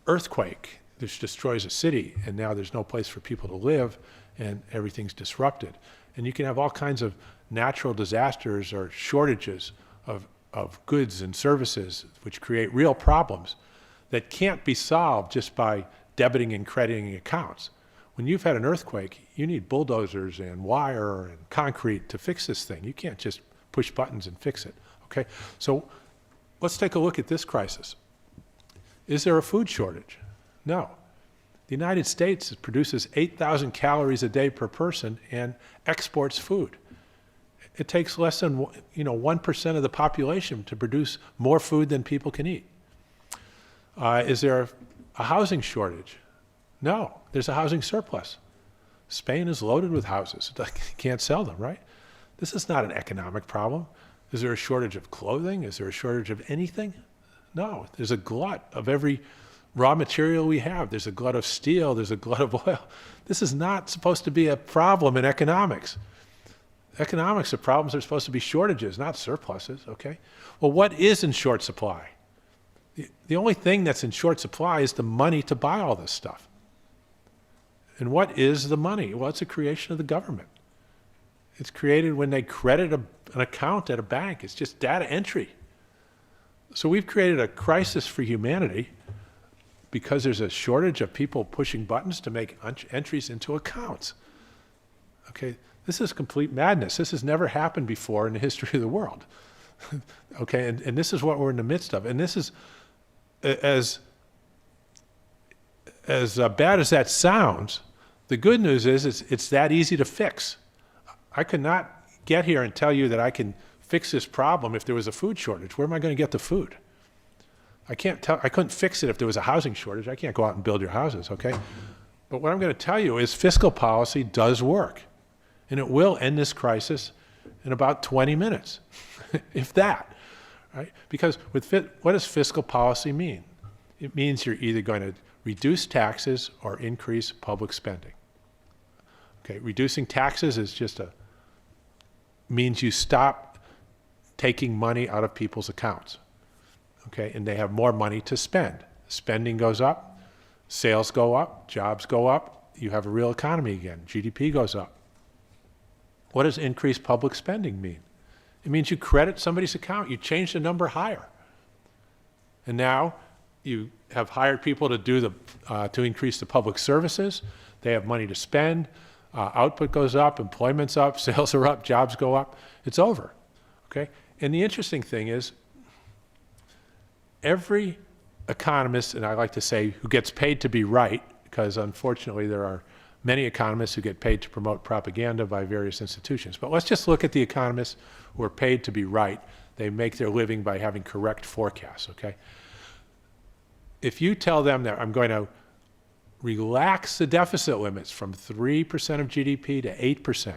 earthquake which destroys a city, and now there's no place for people to live, and everything's disrupted. And you can have all kinds of natural disasters or shortages of goods and services which create real problems that can't be solved just by debiting and crediting accounts. When you've had an earthquake, you need bulldozers and wire and concrete to fix this thing. You can't just push buttons and fix it, okay? So let's take a look at this crisis. Is there a food shortage? No. The United States produces 8,000 calories a day per person and exports food. It takes less than 1% of the population to produce more food than people can eat. Is there a housing shortage? No, there's a housing surplus. Spain is loaded with houses. You can't sell them, right? This is not an economic problem. Is there a shortage of clothing? Is there a shortage of anything? No, there's a glut of every raw material we have. There's a glut of steel. There's a glut of oil. This is not supposed to be a problem in economics. Economics, the problems are supposed to be shortages, not surpluses, okay? Well, what is in short supply? The only thing that's in short supply is the money to buy all this stuff. And what is the money? Well, it's a creation of the government. It's created when they credit an account at a bank. It's just data entry. So we've created a crisis for humanity because there's a shortage of people pushing buttons to make entries into accounts. Okay, this is complete madness. This has never happened before in the history of the world. Okay, and this is what we're in the midst of. And this is, as bad as that sounds, the good news is it's that easy to fix. I could not get here and tell you that I can fix this problem if there was a food shortage. Where am I going to get the food? I couldn't fix it if there was a housing shortage. I can't go out and build your houses, okay? But what I'm going to tell you is fiscal policy does work. And it will end this crisis in about 20 minutes, if that, right? Because what does fiscal policy mean? It means you're either going to reduce taxes or increase public spending. Okay, reducing taxes is means you stop taking money out of people's accounts. Okay, and they have more money to spend. Spending goes up, sales go up, jobs go up, you have a real economy again, GDP goes up. What does increased public spending mean? It means you credit somebody's account, you change the number higher. And now you have hired people to increase the public services, they have money to spend, output goes up, employment's up, sales are up, jobs go up, it's over, okay? And the interesting thing is, every economist, and I like to say, who gets paid to be right, because unfortunately there are many economists who get paid to promote propaganda by various institutions. But let's just look at the economists who are paid to be right. They make their living by having correct forecasts, okay? If you tell them that I'm going to relax the deficit limits from 3% of GDP to 8%,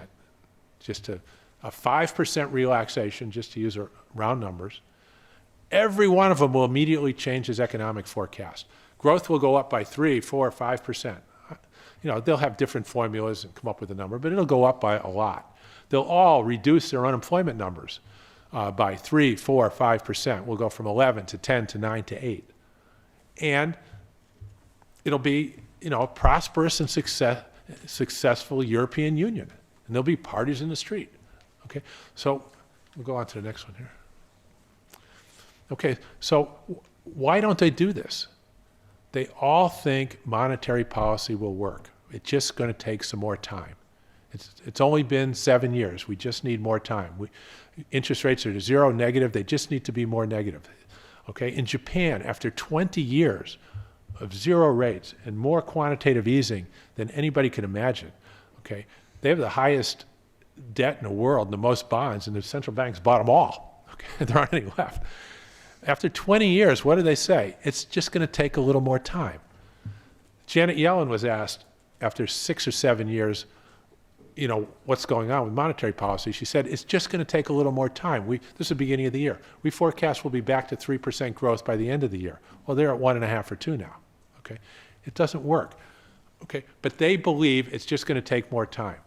just a 5% relaxation, just to use round numbers, every one of them will immediately change his economic forecast. Growth will go up by 3, 4, 5%. You know, they'll have different formulas and come up with a number, but it'll go up by a lot. They'll all reduce their unemployment numbers by 3, 4, 5%. We'll go from 11 to 10 to 9 to 8. And it'll be, you know, a prosperous and successful European Union. And there'll be parties in the street. Okay, so we'll go on to the next one here. Okay, so why don't they do this? They all think monetary policy will work. It's just going to take some more time. It's only been 7 years. We just need more time. Interest rates are to zero, negative. They just need to be more negative. Okay, in Japan, after 20 years of zero rates and more quantitative easing than anybody could imagine, okay, they have the highest debt in the world and the most bonds, and the central banks bought them all. Okay, there aren't any left. After 20 years, what do they say? It's just going to take a little more time. Janet Yellen was asked after 6 or 7 years, you know, what's going on with monetary policy. She said, it's just going to take a little more time. This is the beginning of the year. We forecast we'll be back to 3% growth by the end of the year. Well, they're at 1.5 or 2 now. Okay, it doesn't work. Okay, but they believe it's just going to take more time.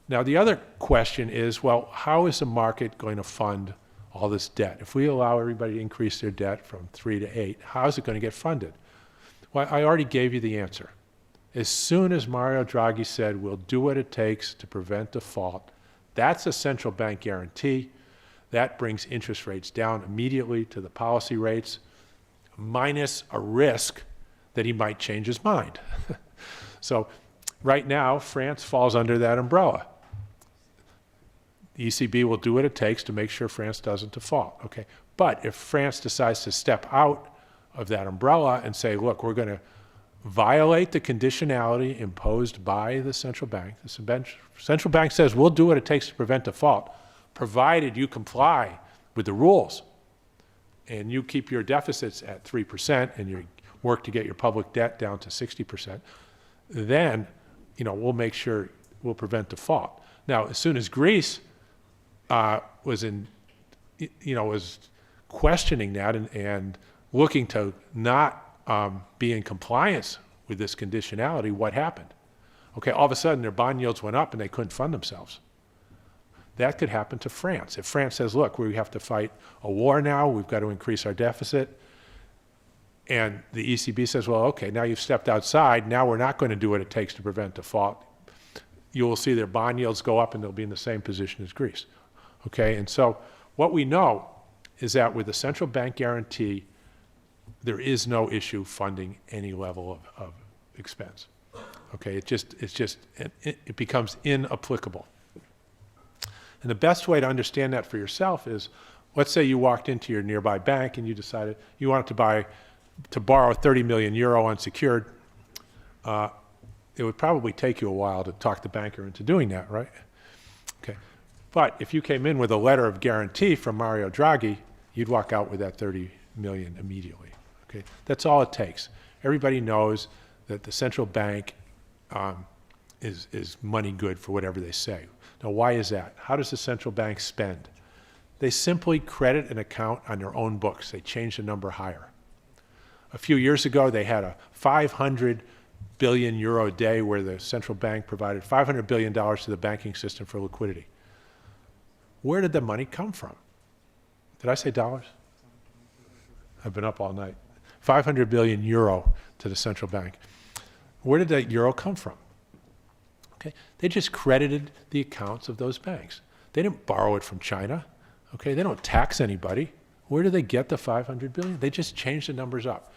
Now, the other question is, well, how is the market going to fund all this debt? If we allow everybody to increase their debt from 3 to 8, how is it going to get funded? Well, I already gave you the answer. As soon as Mario Draghi said, we'll do what it takes to prevent default, that's a central bank guarantee. That brings interest rates down immediately to the policy rates, minus a risk that he might change his mind. So right now, France falls under that umbrella. The ECB will do what it takes to make sure France doesn't default, okay? But if France decides to step out of that umbrella and say, look, we're going to violate the conditionality imposed by the central bank. The central bank says, we'll do what it takes to prevent default, provided you comply with the rules and you keep your deficits at 3% and you work to get your public debt down to 60%. then, we'll make sure we'll prevent default. Now, as soon as Greece was questioning that and looking to not be in compliance with this conditionality, what happened? Okay, all of a sudden their bond yields went up and they couldn't fund themselves. That could happen to France. If France says, look, we have to fight a war now, we've got to increase our deficit, and the ECB says, well, okay, now you've stepped outside, now we're not going to do what it takes to prevent default, you will see their bond yields go up and they'll be in the same position as Greece. Okay, and so what we know is that with the central bank guarantee, there is no issue funding any level of expense. Okay, it becomes inapplicable. And the best way to understand that for yourself is, let's say you walked into your nearby bank and you decided you wanted to borrow 30 million euro unsecured. It would probably take you a while to talk the banker into doing that, right? Okay, but if you came in with a letter of guarantee from Mario Draghi, you'd walk out with that 30 million immediately. Okay, that's all it takes. Everybody knows that the central bank is money good for whatever they say. Now, why is that? How does the central bank spend? They simply credit an account on their own books. They change the number higher. A few years ago, they had a 500 billion euro day where the central bank provided $500 billion to the banking system for liquidity. Where did the money come from? Did I say dollars? I've been up all night. 500 billion euro to the central bank. Where did that euro come from? Okay, they just credited the accounts of those banks. They didn't borrow it from China. Okay, they don't tax anybody. Where do they get the 500 billion? They just changed the numbers up.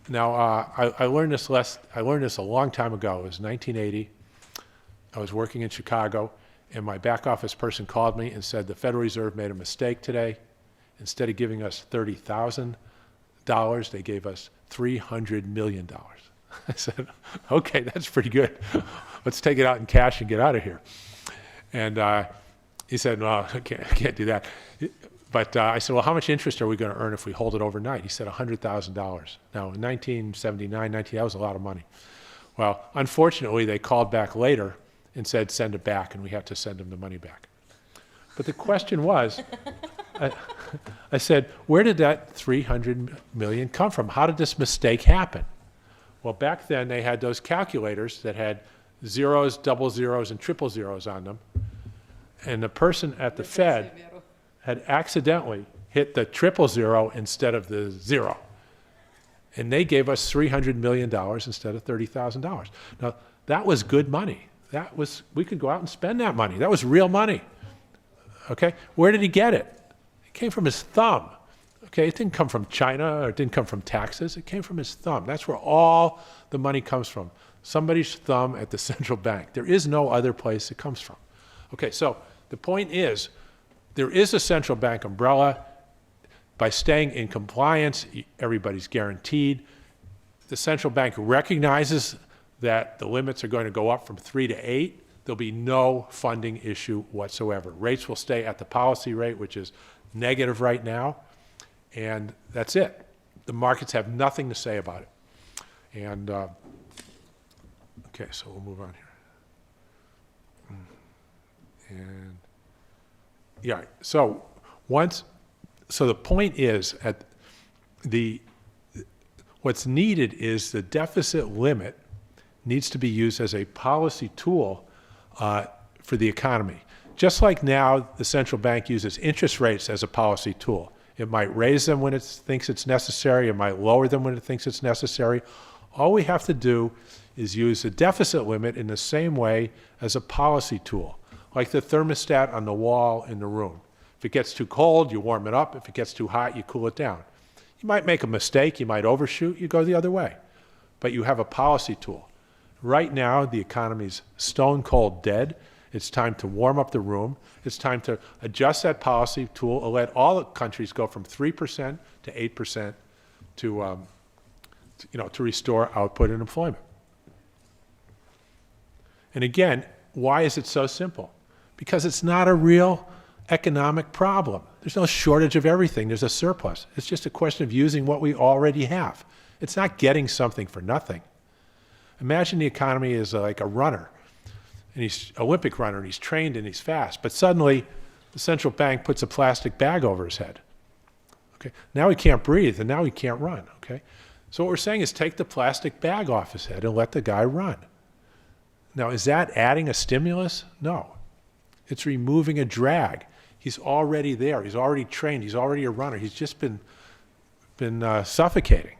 Now, I learned this a long time ago. It was 1980. I was working in Chicago, and my back office person called me and said the Federal Reserve made a mistake today. Instead of giving us $30,000, they gave us $300 million. I said, okay, that's pretty good. Let's take it out in cash and get out of here. And he said, no, I can't do that. But I said, well, how much interest are we going to earn if we hold it overnight? He said $100,000. Now, in 1979, that was a lot of money. Well, unfortunately, they called back later and said, send it back, and we had to send them the money back. But the question was, I said, where did that 300 million come from? How did this mistake happen? Well, back then, they had those calculators that had zeros, double zeros, and triple zeros on them. And the person at the Fed had accidentally hit the triple zero instead of the zero. And they gave us $300 million instead of $30,000. Now, that was good money. We could go out and spend that money. That was real money. Okay? Where did he get it? It came from his thumb. Okay? It didn't come from China, or it didn't come from taxes. It came from his thumb. That's where all the money comes from. Somebody's thumb at the central bank. There is no other place it comes from. Okay, so the point is, there is a central bank umbrella. By staying in compliance, everybody's guaranteed. The central bank recognizes that the limits are going to go up from 3 to 8. There'll be no funding issue whatsoever. Rates will stay at the policy rate, which is negative right now, and that's it. The markets have nothing to say about it. And, okay, so we'll move on here. And, yeah, so the point is, what's needed is the deficit limit needs to be used as a policy tool for the economy. Just like now, the central bank uses interest rates as a policy tool. It might raise them when it thinks it's necessary. It might lower them when it thinks it's necessary. All we have to do is use the deficit limit in the same way as a policy tool, like the thermostat on the wall in the room. If it gets too cold, you warm it up. If it gets too hot, you cool it down. You might make a mistake. You might overshoot. You go the other way. But you have a policy tool. Right now, the economy's stone cold dead. It's time to warm up the room. It's time to adjust that policy tool and let all the countries go from 3% to 8% to restore output and employment. And again, why is it so simple? Because it's not a real economic problem. There's no shortage of everything. There's a surplus. It's just a question of using what we already have. It's not getting something for nothing. Imagine the economy is like a runner, and he's an Olympic runner, and he's trained and he's fast, but suddenly the central bank puts a plastic bag over his head. Okay, now he can't breathe, and now he can't run, okay? So what we're saying is take the plastic bag off his head and let the guy run. Now, is that adding a stimulus? No. It's removing a drag. He's already there. He's already trained. He's already a runner. He's just been suffocating.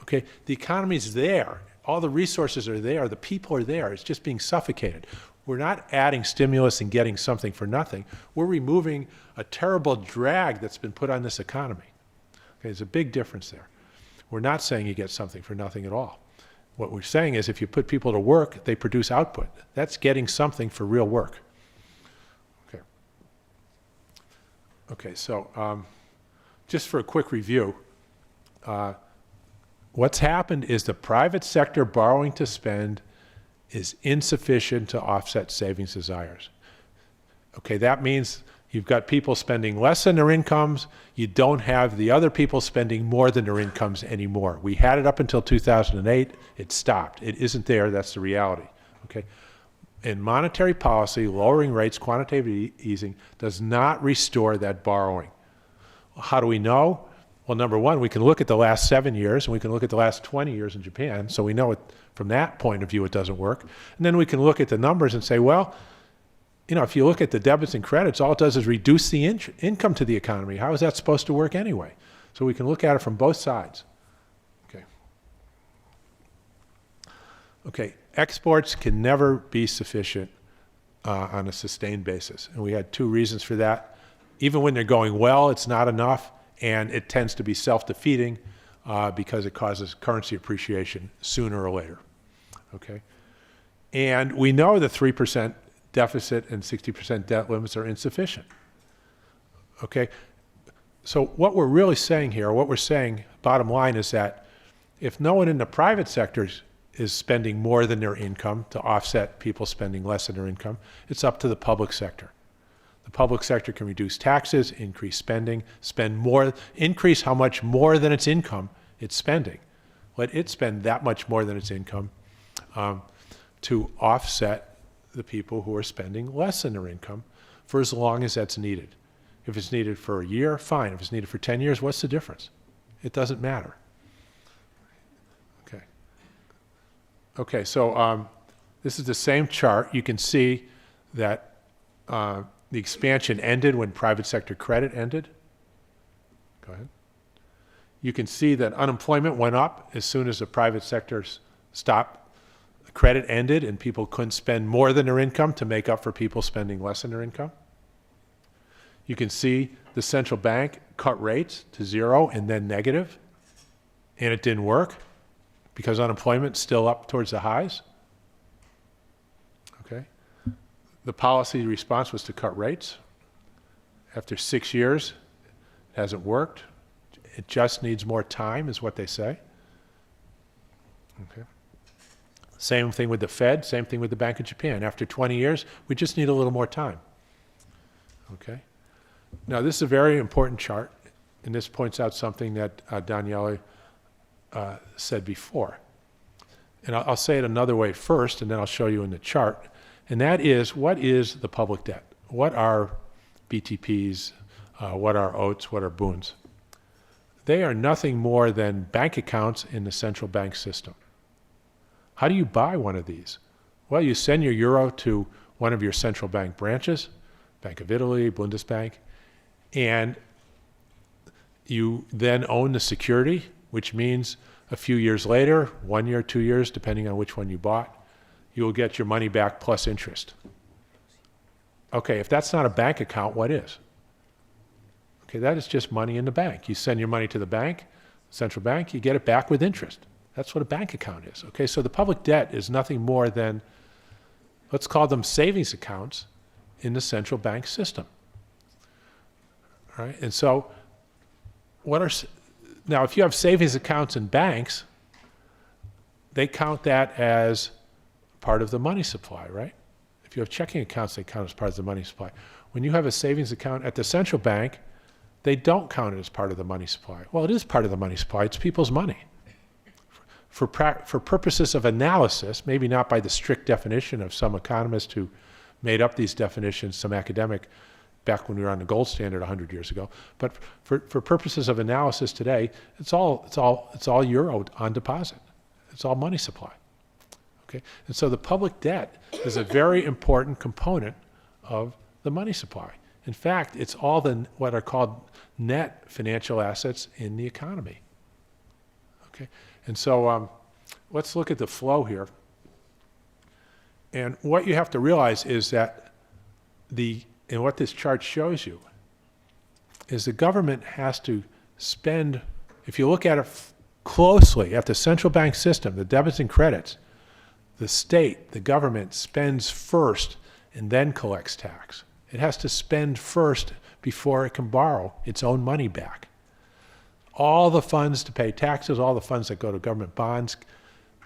Okay, the economy's there. All the resources are there. The people are there. It's just being suffocated. We're not adding stimulus and getting something for nothing. We're removing a terrible drag that's been put on this economy. Okay, there's a big difference there. We're not saying you get something for nothing at all. What we're saying is if you put people to work, they produce output. That's getting something for real work. Okay. Okay, so just for a quick review, what's happened is the private sector borrowing to spend is insufficient to offset savings desires. Okay, that means you've got people spending less than their incomes. You don't have the other people spending more than their incomes anymore. We had it up until 2008. It stopped. It isn't there. That's the reality. Okay. In monetary policy, lowering rates, quantitative easing, does not restore that borrowing. How do we know? Well, number one, we can look at the last 7 years, and we can look at the last 20 years in Japan, so we know it, from that point of view it doesn't work. And then we can look at the numbers and say, well, you know, if you look at the debits and credits, all it does is reduce the income to the economy. How is that supposed to work anyway? So we can look at it from both sides. Okay. Okay, exports can never be sufficient on a sustained basis. And we had two reasons for that. Even when they're going well, it's not enough, and it tends to be self-defeating because it causes currency appreciation sooner or later. Okay? And we know the 3% deficit and 60% debt limits are insufficient. Okay? So what we're really saying here, what we're saying, bottom line, is that if no one in the private sector is spending more than their income to offset people spending less than their income, it's up to the public sector. The public sector can reduce taxes, increase spending, spend more, increase how much more than its income it's spending. Let it spend that much more than its income to offset the people who are spending less than their income for as long as that's needed. If it's needed for a year, fine. If it's needed for 10 years, what's the difference? It doesn't matter. Okay. Okay, so this is the same chart. You can see that the expansion ended when private sector credit ended. Go ahead. You can see that unemployment went up as soon as the private sector stopped. Credit ended and people couldn't spend more than their income to make up for people spending less than their income. You can see the central bank cut rates to zero and then negative, and it didn't work because unemployment's still up towards the highs. Okay. The policy response was to cut rates. After 6 years, it hasn't worked. It just needs more time, is what they say. Okay. Same thing with the Fed, same thing with the Bank of Japan. After 20 years, we just need a little more time. Okay. Now, this is a very important chart, and this points out something that Daniele said before. And I'll say it another way first, and then I'll show you in the chart. And that is, what is the public debt? What are BTPs? What are OATs? What are boons? They are nothing more than bank accounts in the central bank system. How do you buy one of these? Well, you send your euro to one of your central bank branches, Bank of Italy, Bundesbank, and you then own the security, which means a few years later, 1 year, 2 years, depending on which one you bought, you will get your money back plus interest. Okay, if that's not a bank account, what is? Okay, that is just money in the bank. You send your money to the bank, central bank, you get it back with interest. That's what a bank account is. Okay, so the public debt is nothing more than, let's call them savings accounts in the central bank system. All right, and so now if you have savings accounts in banks, they count that as part of the money supply, right? If you have checking accounts, they count as part of the money supply. When you have a savings account at the central bank, they don't count it as part of the money supply. Well, it is part of the money supply. It's people's money. for purposes of analysis, maybe not by the strict definition of some economist who made up these definitions, some academic back when we were on the gold standard 100 years ago, but for purposes of analysis today, it's all euro on deposit. It's all money supply. Okay, and so the public debt is a very important component of the money supply. In fact, it's all what are called net financial assets in the economy. Okay, and so let's look at the flow here. And what you have to realize is that and what this chart shows you is the government has to spend, if you look at it closely at the central bank system, the debits and credits, the state, the government spends first and then collects tax. It has to spend first before it can borrow its own money back. All the funds to pay taxes, all the funds that go to government bonds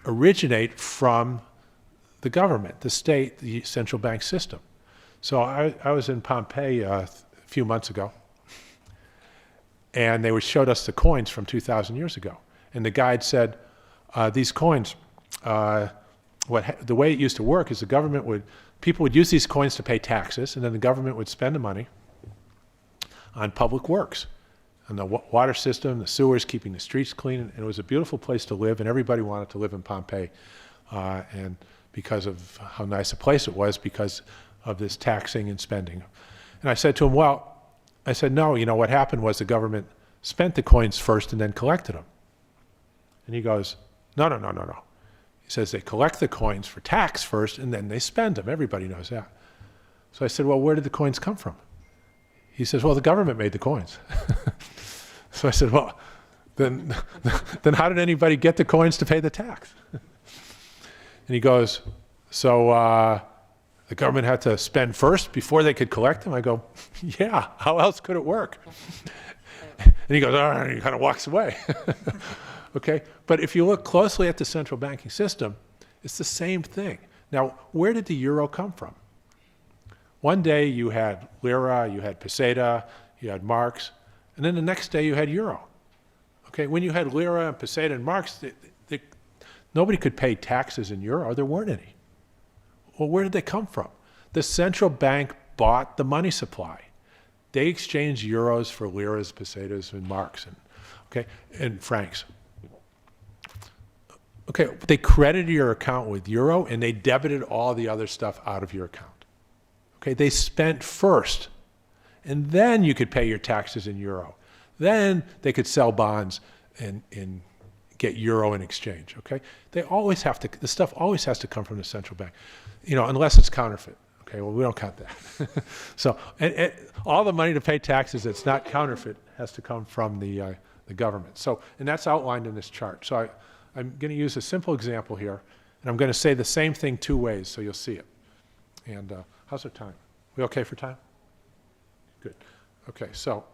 originate from the government, the state, the central bank system. So I was in Pompeii a few months ago, and they showed us the coins from 2,000 years ago. And the guide said, these coins, the way it used to work is people would use these coins to pay taxes, and then the government would spend the money on public works, on the water system, the sewers, keeping the streets clean. And it was a beautiful place to live, and everybody wanted to live in Pompeii. And because of how nice a place it was, because of this taxing and spending. And I said to him, no, what happened was the government spent the coins first and then collected them. And he goes, no. He says they collect the coins for tax first and then they spend them. Everybody knows that. So I said, well, where did the coins come from? He says, well, the government made the coins. So I said, well, then how did anybody get the coins to pay the tax? And he goes, so the government had to spend first before they could collect them? I go, yeah, how else could it work? And he goes, all right, and he kind of walks away. Okay, but if you look closely at the central banking system, it's the same thing. Now, where did the euro come from? One day you had lira, you had peseta, you had marks, and then the next day you had euro. Okay, when you had lira and peseta and marks, nobody could pay taxes in euro. There weren't any. Well, where did they come from? The central bank bought the money supply. They exchanged euros for liras, pesetas, and marks, and francs. Okay, they credited your account with euro, and they debited all the other stuff out of your account. Okay, they spent first, and then you could pay your taxes in euro. Then they could sell bonds and get euro in exchange. Okay, the stuff always has to come from the central bank, unless it's counterfeit. Okay, well, we don't count that. So, and all the money to pay taxes that's not counterfeit has to come from the government. So, and that's outlined in this chart. So I'm going to use a simple example here, and I'm going to say the same thing two ways, so you'll see it. And how's our time? We okay for time? Good. Okay, so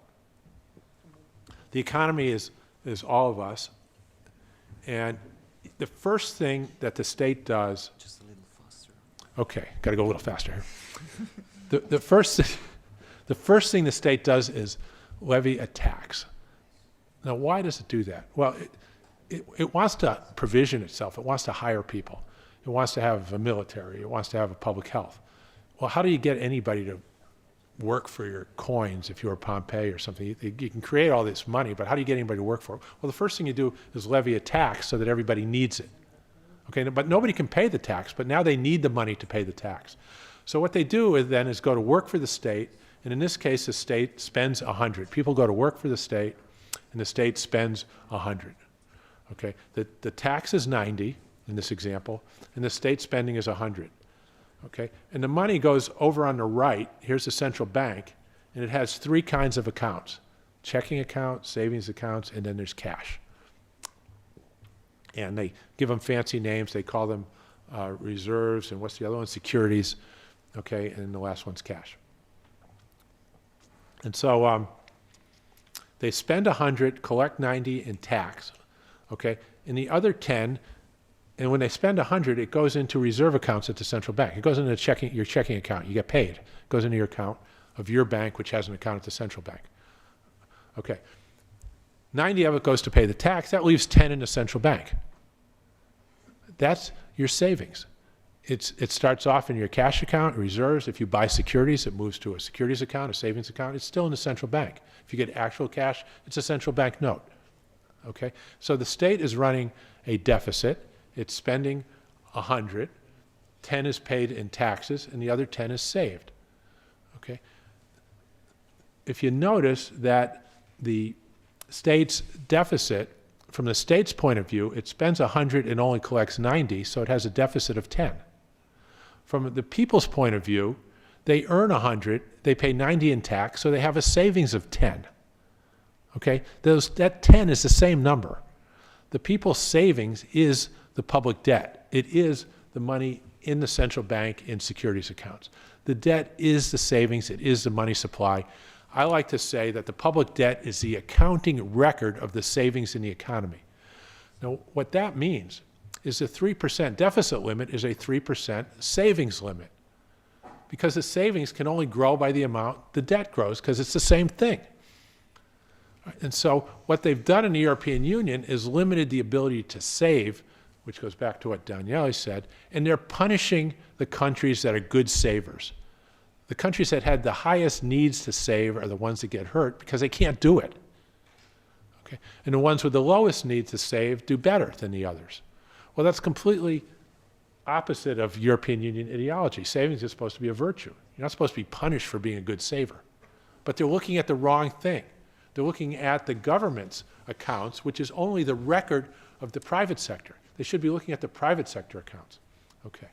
the economy is all of us, and the first thing that the state does. Just a little faster. Okay, got to go a little faster here. The first thing the state does is levy a tax. Now, why does it do that? Well, it wants to provision itself. It wants to hire people. It wants to have a military. It wants to have a public health. Well, how do you get anybody to work for your coins if you're Pompeii or something? You can create all this money, but how do you get anybody to work for it? Well, the first thing you do is levy a tax so that everybody needs it. Okay, but nobody can pay the tax, but now they need the money to pay the tax. So what they do is go to work for the state, and in this case, the state spends 100. People go to work for the state, and the state spends 100. Okay, the tax is 90 in this example, and the state spending is 100. Okay, and the money goes over on the right. Here's the central bank, and it has three kinds of accounts: checking accounts, savings accounts, and then there's cash. And they give them fancy names. They call them reserves, and what's the other one? Securities. Okay, and the last one's cash. And so they spend 100, collect 90 in tax. Okay, and the other 10, and when they spend 100, it goes into reserve accounts at the central bank. It goes into your checking account. You get paid. It goes into your account of your bank, which has an account at the central bank. Okay, 90 of it goes to pay the tax. That leaves 10 in the central bank. That's your savings. It starts off in your cash account, reserves. If you buy securities, it moves to a securities account, a savings account. It's still in the central bank. If you get actual cash, it's a central bank note. Okay? So the state is running a deficit. It's spending 100. 10 is paid in taxes, and the other 10 is saved. Okay? If you notice that the state's deficit, from the state's point of view, it spends 100 and only collects 90, so it has a deficit of 10. From the people's point of view, they earn 100, they pay 90 in tax, so they have a savings of 10. Okay? That 10 is the same number. The people's savings is the public debt. It is the money in the central bank in securities accounts. The debt is the savings, it is the money supply. I like to say that the public debt is the accounting record of the savings in the economy. Now, what that means is the 3% deficit limit is a 3% savings limit, because the savings can only grow by the amount the debt grows, because it's the same thing. And so what they've done in the European Union is limited the ability to save, which goes back to what Daniele said, and they're punishing the countries that are good savers. The countries that had the highest needs to save are the ones that get hurt because they can't do it. Okay? And the ones with the lowest needs to save do better than the others. Well, that's completely opposite of European Union ideology. Savings is supposed to be a virtue. You're not supposed to be punished for being a good saver. But they're looking at the wrong thing. They're looking at the government's accounts, which is only the record of the private sector. They should be looking at the private sector accounts. Okay.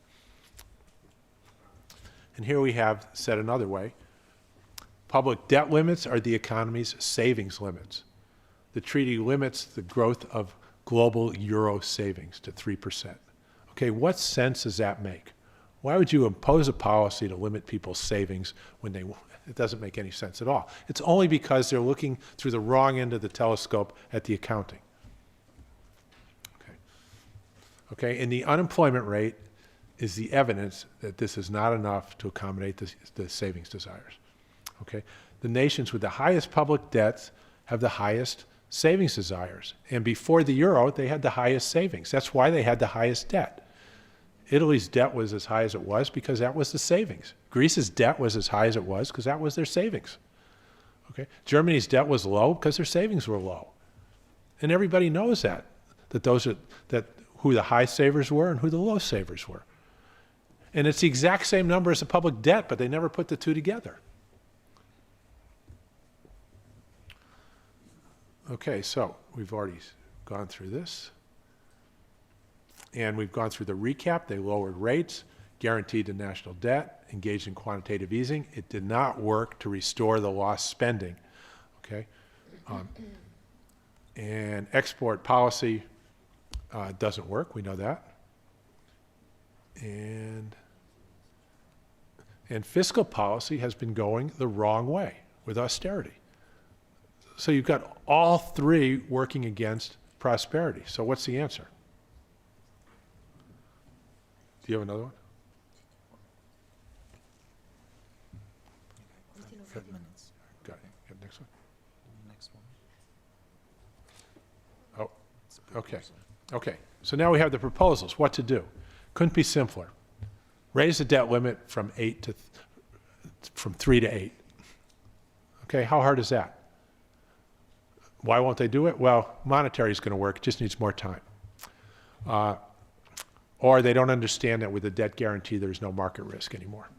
And here we have, said another way, public debt limits are the economy's savings limits. The treaty limits the growth of global euro savings to 3%. Okay, what sense does that make? Why would you impose a policy to limit people's savings when it doesn't make any sense at all? It's only because they're looking through the wrong end of the telescope at the accounting. Okay, and the unemployment rate is the evidence that this is not enough to accommodate the savings desires. Okay, the nations with the highest public debts have the highest savings desires, and before the euro, they had the highest savings. That's why they had the highest debt. Italy's debt was as high as it was because that was the savings. Greece's debt was as high as it was because that was their savings. Okay, Germany's debt was low because their savings were low, and everybody knows that those are who the high savers were and who the low savers were. And it's the exact same number as the public debt, but they never put the two together. Okay, so we've already gone through this. And we've gone through the recap. They lowered rates, guaranteed the national debt, engaged in quantitative easing. It did not work to restore the lost spending. Okay? And export policy doesn't work, we know that. And fiscal policy has been going the wrong way with austerity. So you've got all three working against prosperity. So what's the answer? Do you have another one? 5 minutes. Got it. Got the next one? Next one. Oh, okay. Okay, so now we have the proposals, what to do. Couldn't be simpler. Raise the debt limit from 3 to 8. Okay, how hard is that? Why won't they do it? Well, monetary is going to work, it just needs more time. Or they don't understand that with a debt guarantee there's no market risk anymore.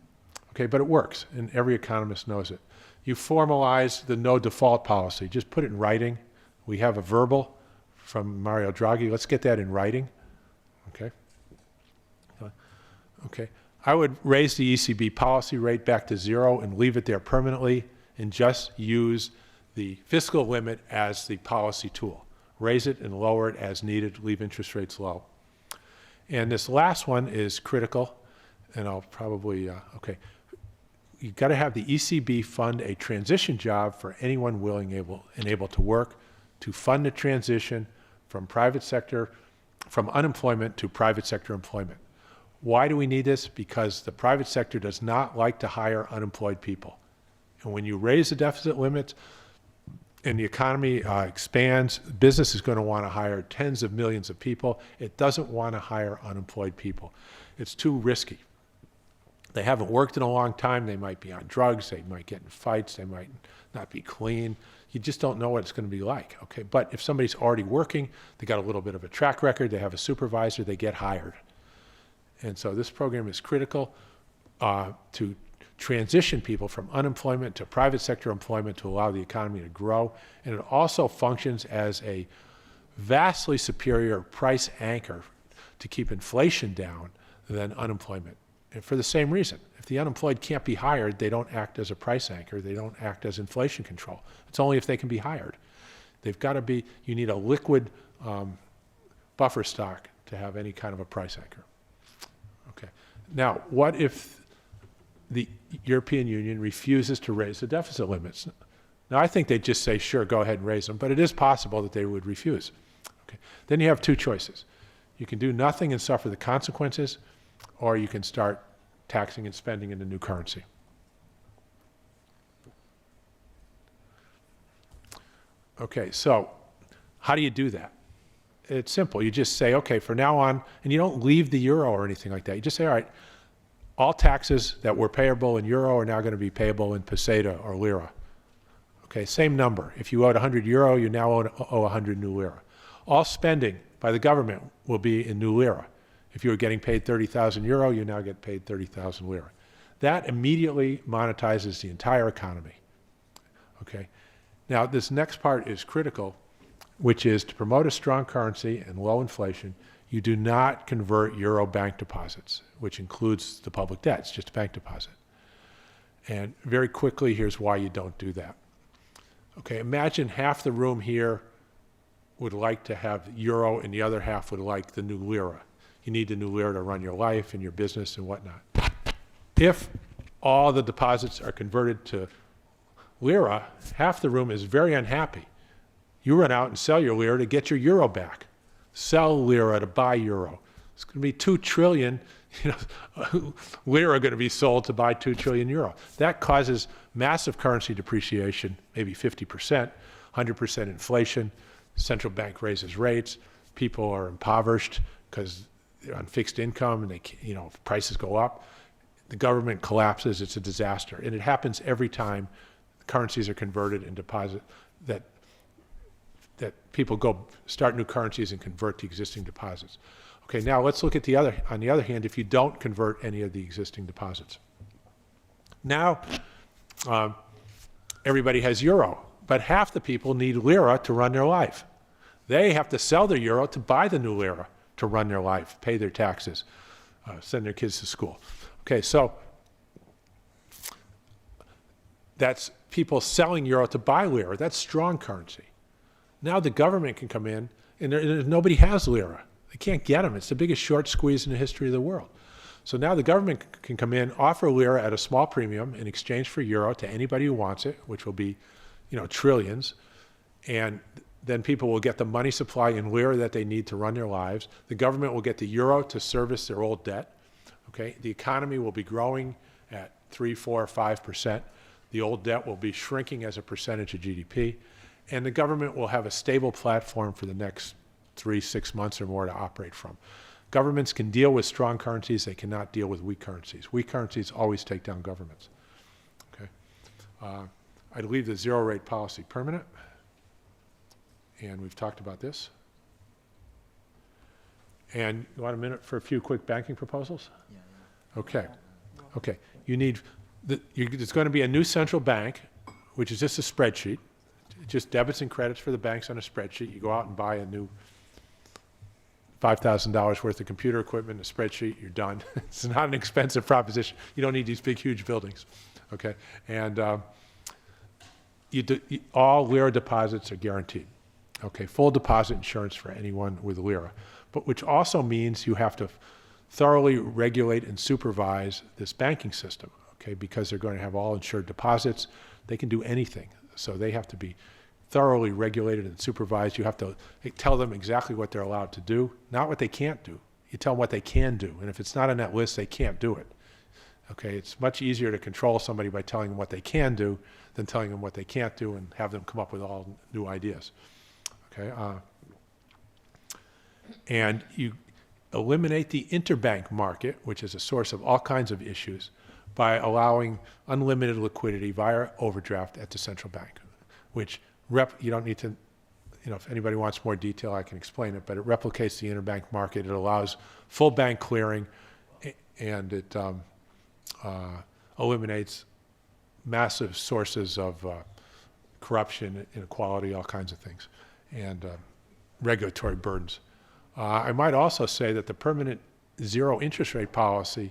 Okay, but it works, and every economist knows it. You formalize the no default policy, just put it in writing. We have a verbal from Mario Draghi. Let's get that in writing. Okay. Okay. I would raise the ECB policy rate back to 0 and leave it there permanently and just use the fiscal limit as the policy tool. Raise it and lower it as needed, leave interest rates low. And this last one is critical, and I'll probably, okay. You've got to have the ECB fund a transition job for anyone willing and able to work, to fund the transition from from unemployment to private sector employment. Why do we need this? Because the private sector does not like to hire unemployed people. And when you raise the deficit limits, and the economy expands, business is going to want to hire tens of millions of people. It doesn't want to hire unemployed people. It's too risky. They haven't worked in a long time. They might be on drugs. They might get in fights. They might not be clean. You just don't know what it's going to be like, okay? But if somebody's already working, they got a little bit of a track record, they have a supervisor, they get hired. And so this program is critical to transition people from unemployment to private sector employment to allow the economy to grow. And it also functions as a vastly superior price anchor to keep inflation down than unemployment. And for the same reason, if the unemployed can't be hired, they don't act as a price anchor, they don't act as inflation control. It's only if they can be hired. They've got to be, you need a liquid buffer stock to have any kind of a price anchor. Okay. Now, what if the European Union refuses to raise the deficit limits? Now, I think they'd just say, sure, go ahead and raise them, but it is possible that they would refuse. Okay. Then you have two choices. You can do nothing and suffer the consequences, or you can start taxing and spending in a new currency. Okay, so how do you do that? It's simple. You just say, okay, from now on, and you don't leave the euro or anything like that. You just say, all right, all taxes that were payable in euro are now going to be payable in peseta or lira. Okay, same number. If you owed 100 euro, you now owe 100 new lira. All spending by the government will be in new lira. If you were getting paid 30,000 euro, you now get paid 30,000 lira. That immediately monetizes the entire economy. Okay. Now, this next part is critical, which is to promote a strong currency and low inflation, you do not convert euro bank deposits, which includes the public debt. It's just a bank deposit. And very quickly, here's why you don't do that. Okay, imagine half the room here would like to have euro and the other half would like the new lira. You need the new lira to run your life and your business and whatnot. If all the deposits are converted to lira, half the room is very unhappy. You run out and sell your lira to get your euro back. Sell lira to buy euro. It's going to be 2 trillion, lira going to be sold to buy 2 trillion euro. That causes massive currency depreciation, maybe 50%, 100% inflation. Central bank raises rates. People are impoverished because they're on fixed income and they, prices go up. The government collapses. It's a disaster. And it happens every time currencies are converted and deposit that people go start new currencies and convert the existing deposits. Okay, now let's look at on the other hand, if you don't convert any of the existing deposits. Now, everybody has euro, but half the people need lira to run their life. They have to sell their euro to buy the new lira to run their life, pay their taxes, send their kids to school. Okay, so that's people selling euro to buy lira. That's strong currency. Now the government can come in, and nobody has lira. They can't get them. It's the biggest short squeeze in the history of the world. So now the government can come in, offer lira at a small premium in exchange for euro to anybody who wants it, which will be, trillions, and then people will get the money supply in lira that they need to run their lives. The government will get the euro to service their old debt. Okay, the economy will be growing at 3, 4, 5%. The old debt will be shrinking as a percentage of GDP, and the government will have a stable platform for the next 3, 6 months or more to operate from. Governments can deal with strong currencies. They cannot deal with weak currencies. Weak currencies always take down governments. Okay, I'd leave the zero rate policy permanent, and we've talked about this. And you want a minute for a few quick banking proposals? Yeah. Okay. Okay. You need, it's going to be a new central bank, which is just a spreadsheet. Just debits and credits for the banks on a spreadsheet. You go out and buy a new $5,000 worth of computer equipment, a spreadsheet, you're done. It's not an expensive proposition. You don't need these big, huge buildings. Okay. And all lira deposits are guaranteed. Okay. Full deposit insurance for anyone with lira. But which also means you have to thoroughly regulate and supervise this banking system, okay, because they're going to have all insured deposits. They can do anything. So they have to be thoroughly regulated and supervised. You have to tell them exactly what they're allowed to do, not what they can't do. You tell them what they can do. And if it's not on that list, they can't do it. Okay, it's much easier to control somebody by telling them what they can do than telling them what they can't do and have them come up with all new ideas. Okay, and you eliminate the interbank market, which is a source of all kinds of issues, by allowing unlimited liquidity via overdraft at the central bank, which you don't need to, if anybody wants more detail, I can explain it, but it replicates the interbank market. It allows full bank clearing, and it eliminates massive sources of corruption, inequality, all kinds of things, and regulatory burdens. I might also say that the permanent zero interest rate policy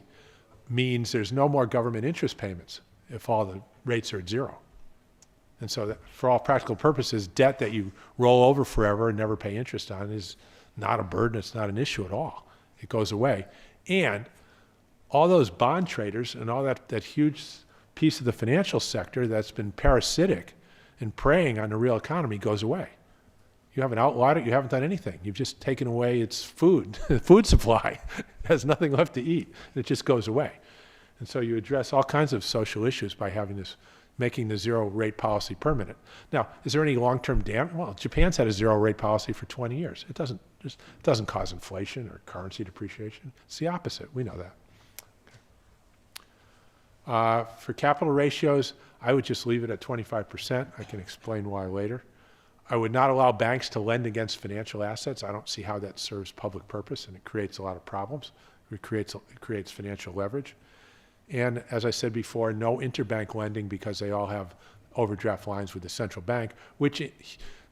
means there's no more government interest payments if all the rates are at zero. And so that, for all practical purposes, debt that you roll over forever and never pay interest on is not a burden. It's not an issue at all. It goes away. And all those bond traders and all that huge piece of the financial sector that's been parasitic and preying on the real economy goes away. You haven't outlawed it. You haven't done anything. You've just taken away its food supply. It has nothing left to eat. It just goes away. And so you address all kinds of social issues by having this, making the zero rate policy permanent. Now, is there any long-term damage? Well, Japan's had a zero rate policy for 20 years. It doesn't cause inflation or currency depreciation. It's the opposite. We know that. Okay. For capital ratios, I would just leave it at 25%. I can explain why later. I would not allow banks to lend against financial assets. I don't see how that serves public purpose, and it creates a lot of problems. It creates financial leverage. And as I said before, no interbank lending because they all have overdraft lines with the central bank, which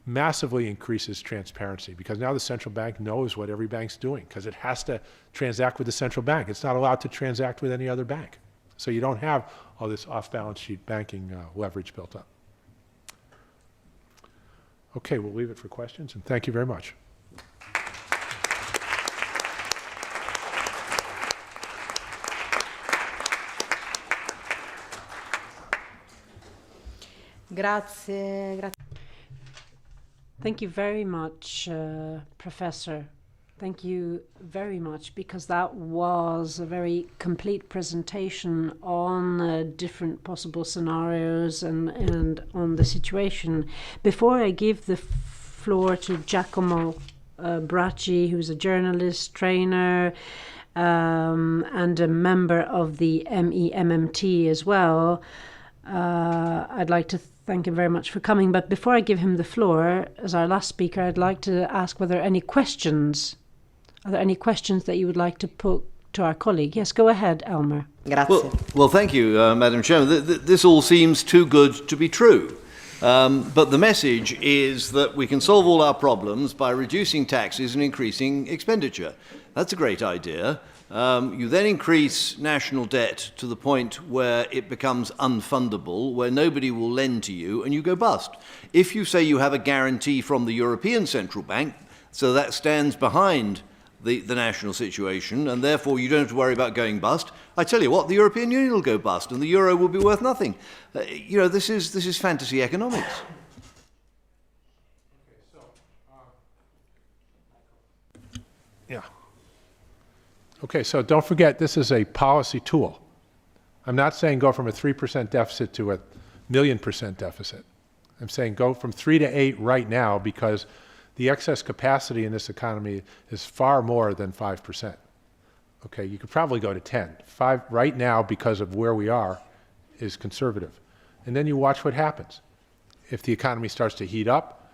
massively increases transparency because now the central bank knows what every bank's doing because it has to transact with the central bank. It's not allowed to transact with any other bank. So you don't have all this off-balance sheet banking leverage built up. Okay, we'll leave it for questions, and thank you very much. Grazie. Thank you very much, Professor. Thank you very much, because that was a very complete presentation on different possible scenarios and on the situation. Before I give the floor to Giacomo Bracci, who's a journalist, trainer, and a member of the MEMMT as well, I'd like to thank him very much for coming. But before I give him the floor, as our last speaker, I'd like to ask whether any questions. Are there any questions that you would like to put to our colleague? Yes, go ahead, Elmer. Grazie. Well, thank you, Madam Chairman. This all seems too good to be true. But the message is that we can solve all our problems by reducing taxes and increasing expenditure. That's a great idea. You then increase national debt to the point where it becomes unfundable, where nobody will lend to you, and you go bust. If you say you have a guarantee from the European Central Bank, so that stands behind the national situation, and therefore you don't have to worry about going bust, I tell you what, the European Union will go bust, and the euro will be worth nothing. This is fantasy economics. Yeah. Okay, so don't forget, this is a policy tool. I'm not saying go from a 3% deficit to a 1,000,000% deficit. I'm saying go from 3 to 8 right now because the excess capacity in this economy is far more than 5%. Okay, you could probably go to 10. 5 right now because of where we are is conservative. And then you watch what happens. If the economy starts to heat up,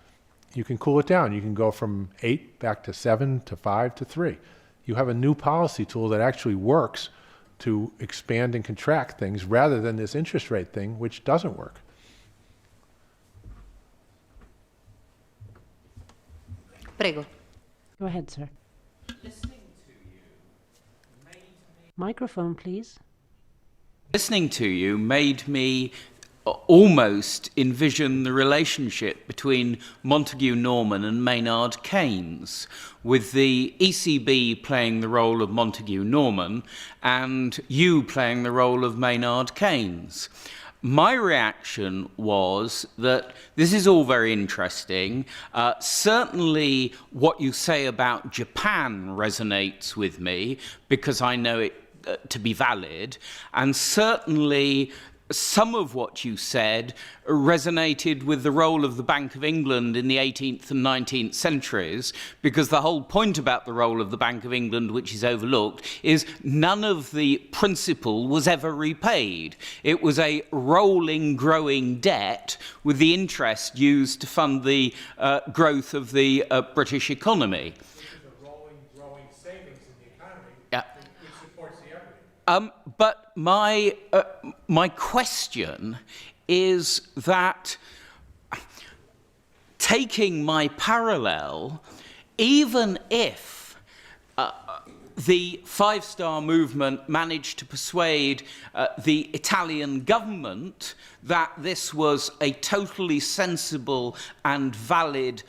you can cool it down. You can go from 8 back to 7 to 5 to 3. You have a new policy tool that actually works to expand and contract things rather than this interest rate thing, which doesn't work. Prego. Go ahead, sir. Microphone, please. Listening to you made me almost envision the relationship between Montague Norman and Maynard Keynes, with the ECB playing the role of Montague Norman and you playing the role of Maynard Keynes. My reaction was that this is all very interesting. Certainly what you say about Japan resonates with me because I know it to be valid, and certainly some of what you said resonated with the role of the Bank of England in the 18th and 19th centuries, because the whole point about the role of the Bank of England, which is overlooked, is none of the principal was ever repaid. It was a rolling, growing debt with the interest used to fund the growth of the British economy. Growing savings in the economy, Yeah. which supports the equity. But my question is that, taking my parallel, even if the Five Star Movement managed to persuade the Italian government that this was a totally sensible and valid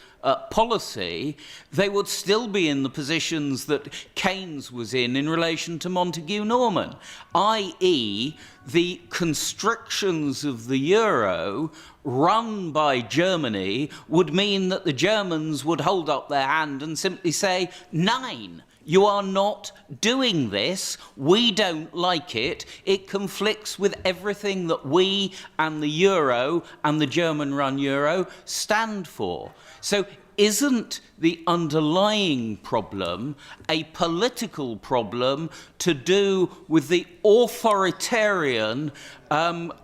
policy, they would still be in the positions that Keynes was in relation to Montague Norman, i.e. the constrictions of the euro run by Germany would mean that the Germans would hold up their hand and simply say, "Nein, you are not doing this. We don't like it. It conflicts with everything that we and the euro and the German-run euro stand for." So isn't the underlying problem a political problem to do with the authoritarian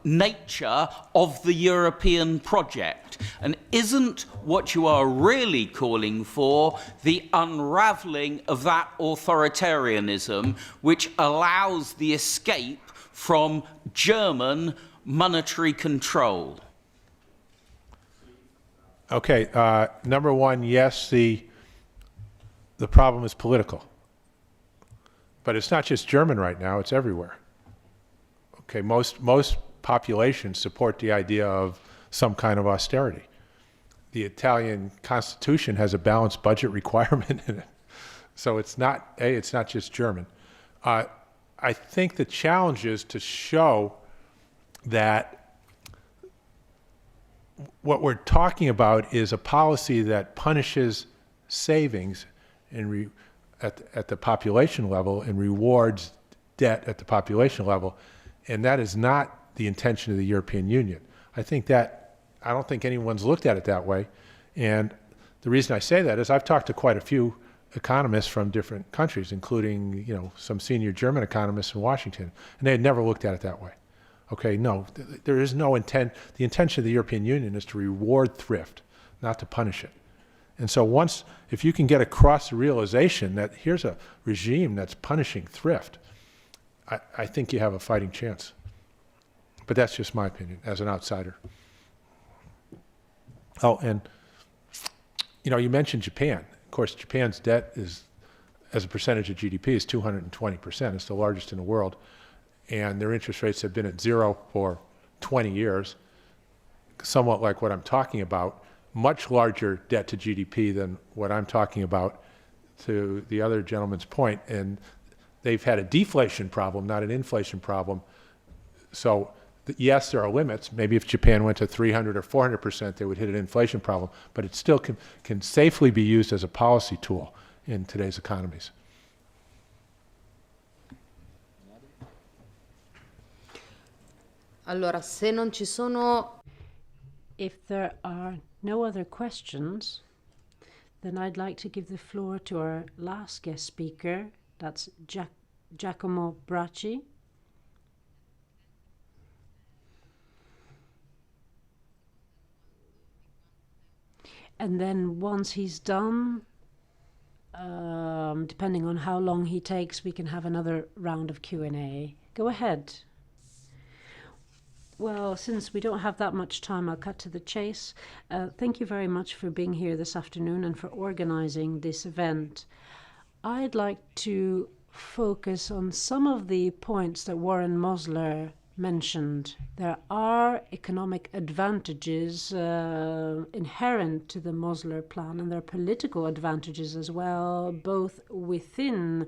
nature of the European project? And isn't what you are really calling for the unravelling of that authoritarianism, which allows the escape from German monetary control? Okay, number one, yes, the problem is political. But it's not just German right now, it's everywhere. Okay, most populations support the idea of some kind of austerity. The Italian constitution has a balanced budget requirement in it. So it's not just German. I think the challenge is to show that what we're talking about is a policy that punishes savings at the population level and rewards debt at the population level, and that is not the intention of the European Union. I don't think anyone's looked at it that way, and the reason I say that is I've talked to quite a few economists from different countries, including some senior German economists in Washington, and they had never looked at it that way. Okay, no, there is no intent. The intention of the European Union is to reward thrift, not to punish it. And so if you can get across the realization that here's a regime that's punishing thrift, I think you have a fighting chance. But that's just my opinion as an outsider. Oh, and you mentioned Japan. Of course, Japan's debt is, as a percentage of GDP, is 220%. It's the largest in the world. And their interest rates have been at zero for 20 years, somewhat like what I'm talking about, much larger debt to GDP than what I'm talking about, to the other gentleman's point. And they've had a deflation problem, not an inflation problem. So yes, there are limits. Maybe if Japan went to 300 or 400%, they would hit an inflation problem, but it still can safely be used as a policy tool in today's economies. Allora, se non ci sono... If there are no other questions, then I'd like to give the floor to our last guest speaker. That's Giacomo Bracci. And then once he's done, depending on how long he takes, we can have another round of Q&A. Go ahead. Well, since we don't have that much time, I'll cut to the chase. Thank you very much for being here this afternoon and for organizing this event. I'd like to focus on some of the points that Warren Mosler mentioned. There are economic advantages inherent to the Mosler plan, and there are political advantages as well, both within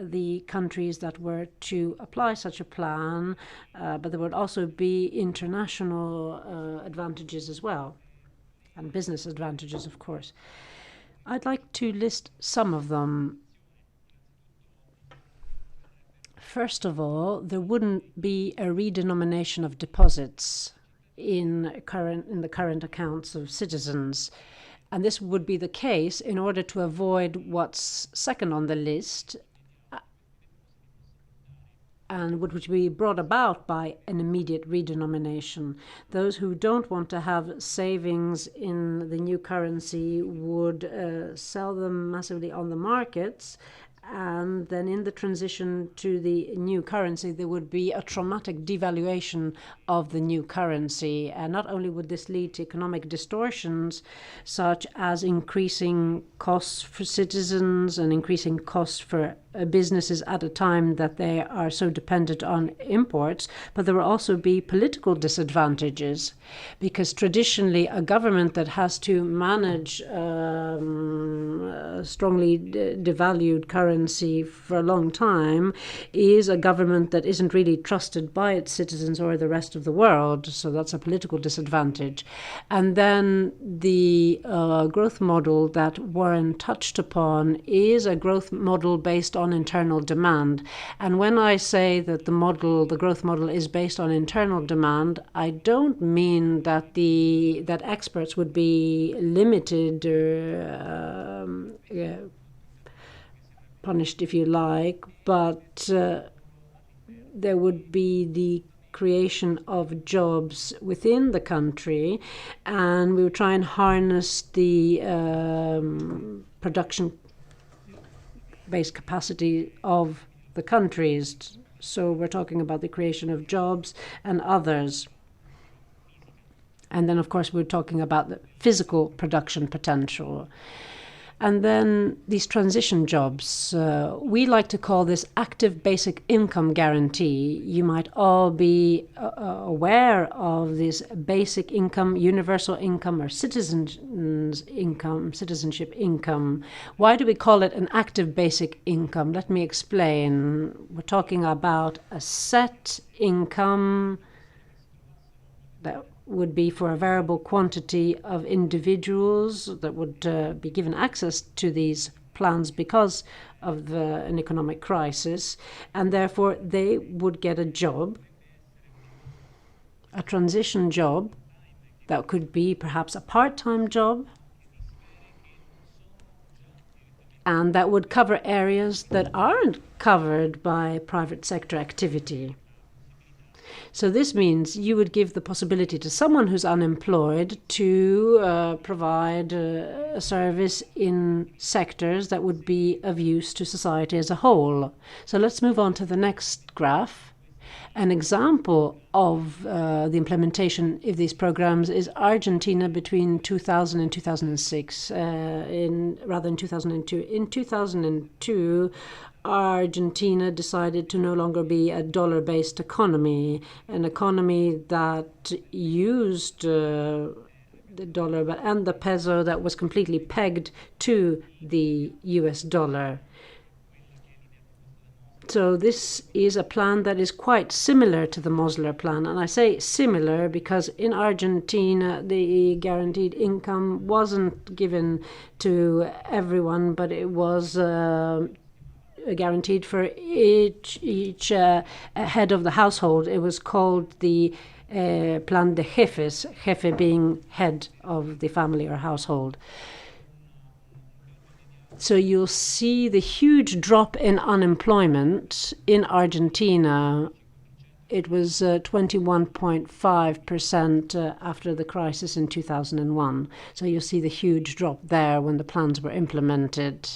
the countries that were to apply such a plan, but there would also be international advantages as well, and business advantages, of course. I'd like to list some of them. First of all, there wouldn't be a redenomination of deposits in the current accounts of citizens. And this would be the case in order to avoid what's second on the list, and would be brought about by an immediate redenomination. Those who don't want to have savings in the new currency would sell them massively on the markets, and then in the transition to the new currency, there would be a traumatic devaluation of the new currency. And not only would this lead to economic distortions, such as increasing costs for citizens and increasing costs for businesses at a time that they are so dependent on imports, but there will also be political disadvantages, because traditionally a government that has to manage a strongly devalued currency for a long time is a government that isn't really trusted by its citizens or the rest of the world. So that's a political disadvantage. And then the growth model that Warren touched upon is a growth model based on internal demand. And when I say that the growth model is based on internal demand, I don't mean that that experts would be limited or punished, if you like, but there would be the creation of jobs within the country, and we would try and harness the production-based capacity of the countries. So we're talking about the creation of jobs and others. And then, of course, we're talking about the physical production potential. And then these transition jobs, we like to call this active basic income guarantee. You might all be aware of this basic income, universal income, or citizenship income. Why do we call it an active basic income? Let me explain. We're talking about a set income that would be for a variable quantity of individuals that would be given access to these plans because of an economic crisis, and therefore they would get a job, a transition job that could be perhaps a part-time job, and that would cover areas that aren't covered by private sector activity. So this means you would give the possibility to someone who's unemployed to provide a service in sectors that would be of use to society as a whole. So let's move on to the next graph. An example of the implementation of these programs is Argentina between 2000 and 2006, rather than 2002. In 2002, Argentina decided to no longer be a dollar-based economy, an economy that used the dollar and the peso that was completely pegged to the US dollar. So this is a plan that is quite similar to the Mosler plan. And I say similar because in Argentina, the guaranteed income wasn't given to everyone, but it was guaranteed for each head of the household. It was called the Plan de Jefes, jefe being head of the family or household. So you'll see the huge drop in unemployment in Argentina. It was 21.5% after the crisis in 2001. So you'll see the huge drop there when the plans were implemented.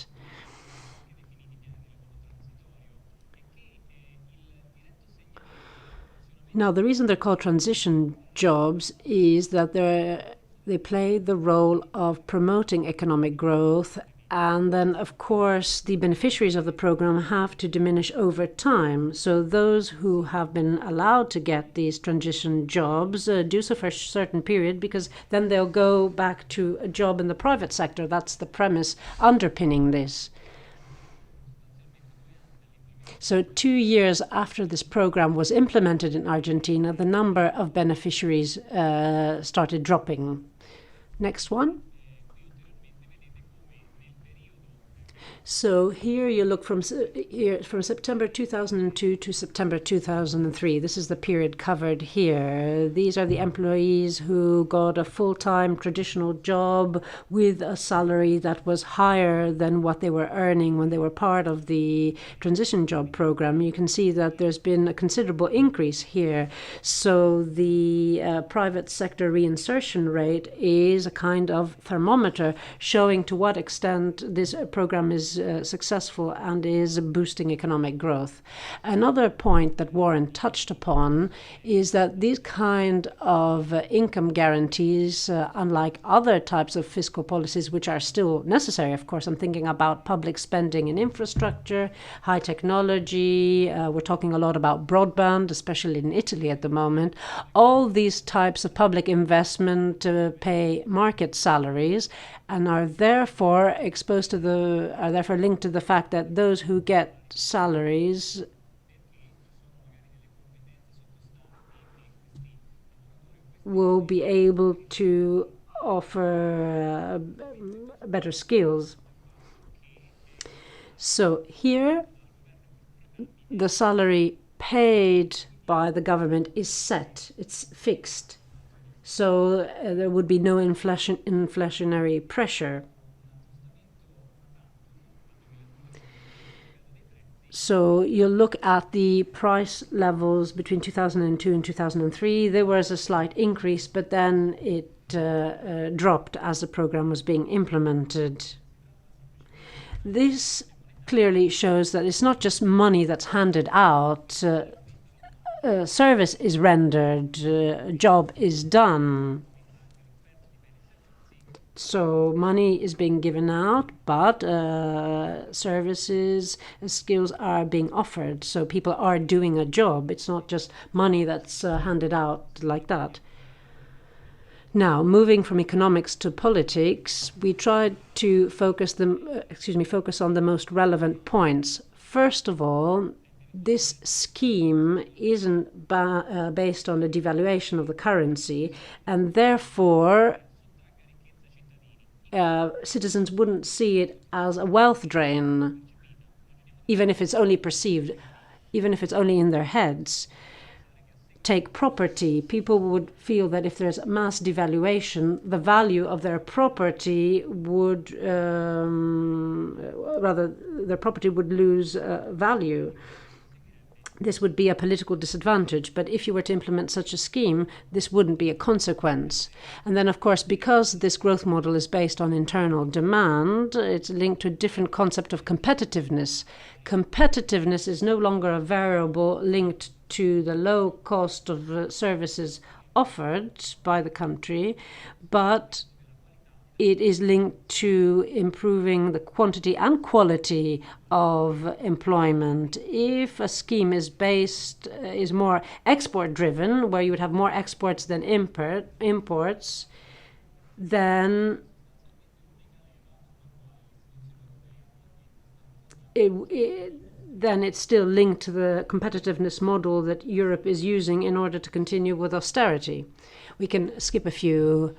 Now, the reason they're called transition jobs is that they play the role of promoting economic growth. And then, of course, the beneficiaries of the program have to diminish over time. So those who have been allowed to get these transition jobs do so for a certain period, because then they'll go back to a job in the private sector. That's the premise underpinning this. So 2 years after this program was implemented in Argentina, the number of beneficiaries started dropping. Next one. So here you look from September 2002 to September 2003. This is the period covered here. These are the employees who got a full-time traditional job with a salary that was higher than what they were earning when they were part of the transition job program. You can see that there's been a considerable increase here. So the private sector reinsertion rate is a kind of thermometer showing to what extent this program is successful and is boosting economic growth. Another point that Warren touched upon is that these kind of income guarantees, unlike other types of fiscal policies, which are still necessary, of course, I'm thinking about public spending in infrastructure, high technology, we're talking a lot about broadband, especially in Italy at the moment. All these types of public investment pay market salaries and are therefore linked to the fact that those who get salaries will be able to offer better skills. So here, the salary paid by the government is set, it's fixed. So there would be no inflationary pressure. So you look at the price levels between 2002 and 2003. There was a slight increase, but then it dropped as the program was being implemented. This clearly shows that it's not just money that's handed out. Service is rendered, job is done. So money is being given out, but services, skills are being offered. So people are doing a job. It's not just money that's handed out like that. Now, moving from economics to politics, we tried to focus on the most relevant points. First of all, this scheme isn't based on the devaluation of the currency, and therefore citizens wouldn't see it as a wealth drain, even if it's only perceived, even if it's only in their heads. Take property. People would feel that if there's mass devaluation, the value of their property would, their property would lose value. This would be a political disadvantage, but if you were to implement such a scheme, this wouldn't be a consequence. And then, of course, because this growth model is based on internal demand, it's linked to a different concept of competitiveness. Competitiveness is no longer a variable linked to the low cost of services offered by the country, but it is linked to improving the quantity and quality of employment. If a scheme is more export driven, where you would have more exports than imports, then it's still linked to the competitiveness model that Europe is using in order to continue with austerity. We can skip a few.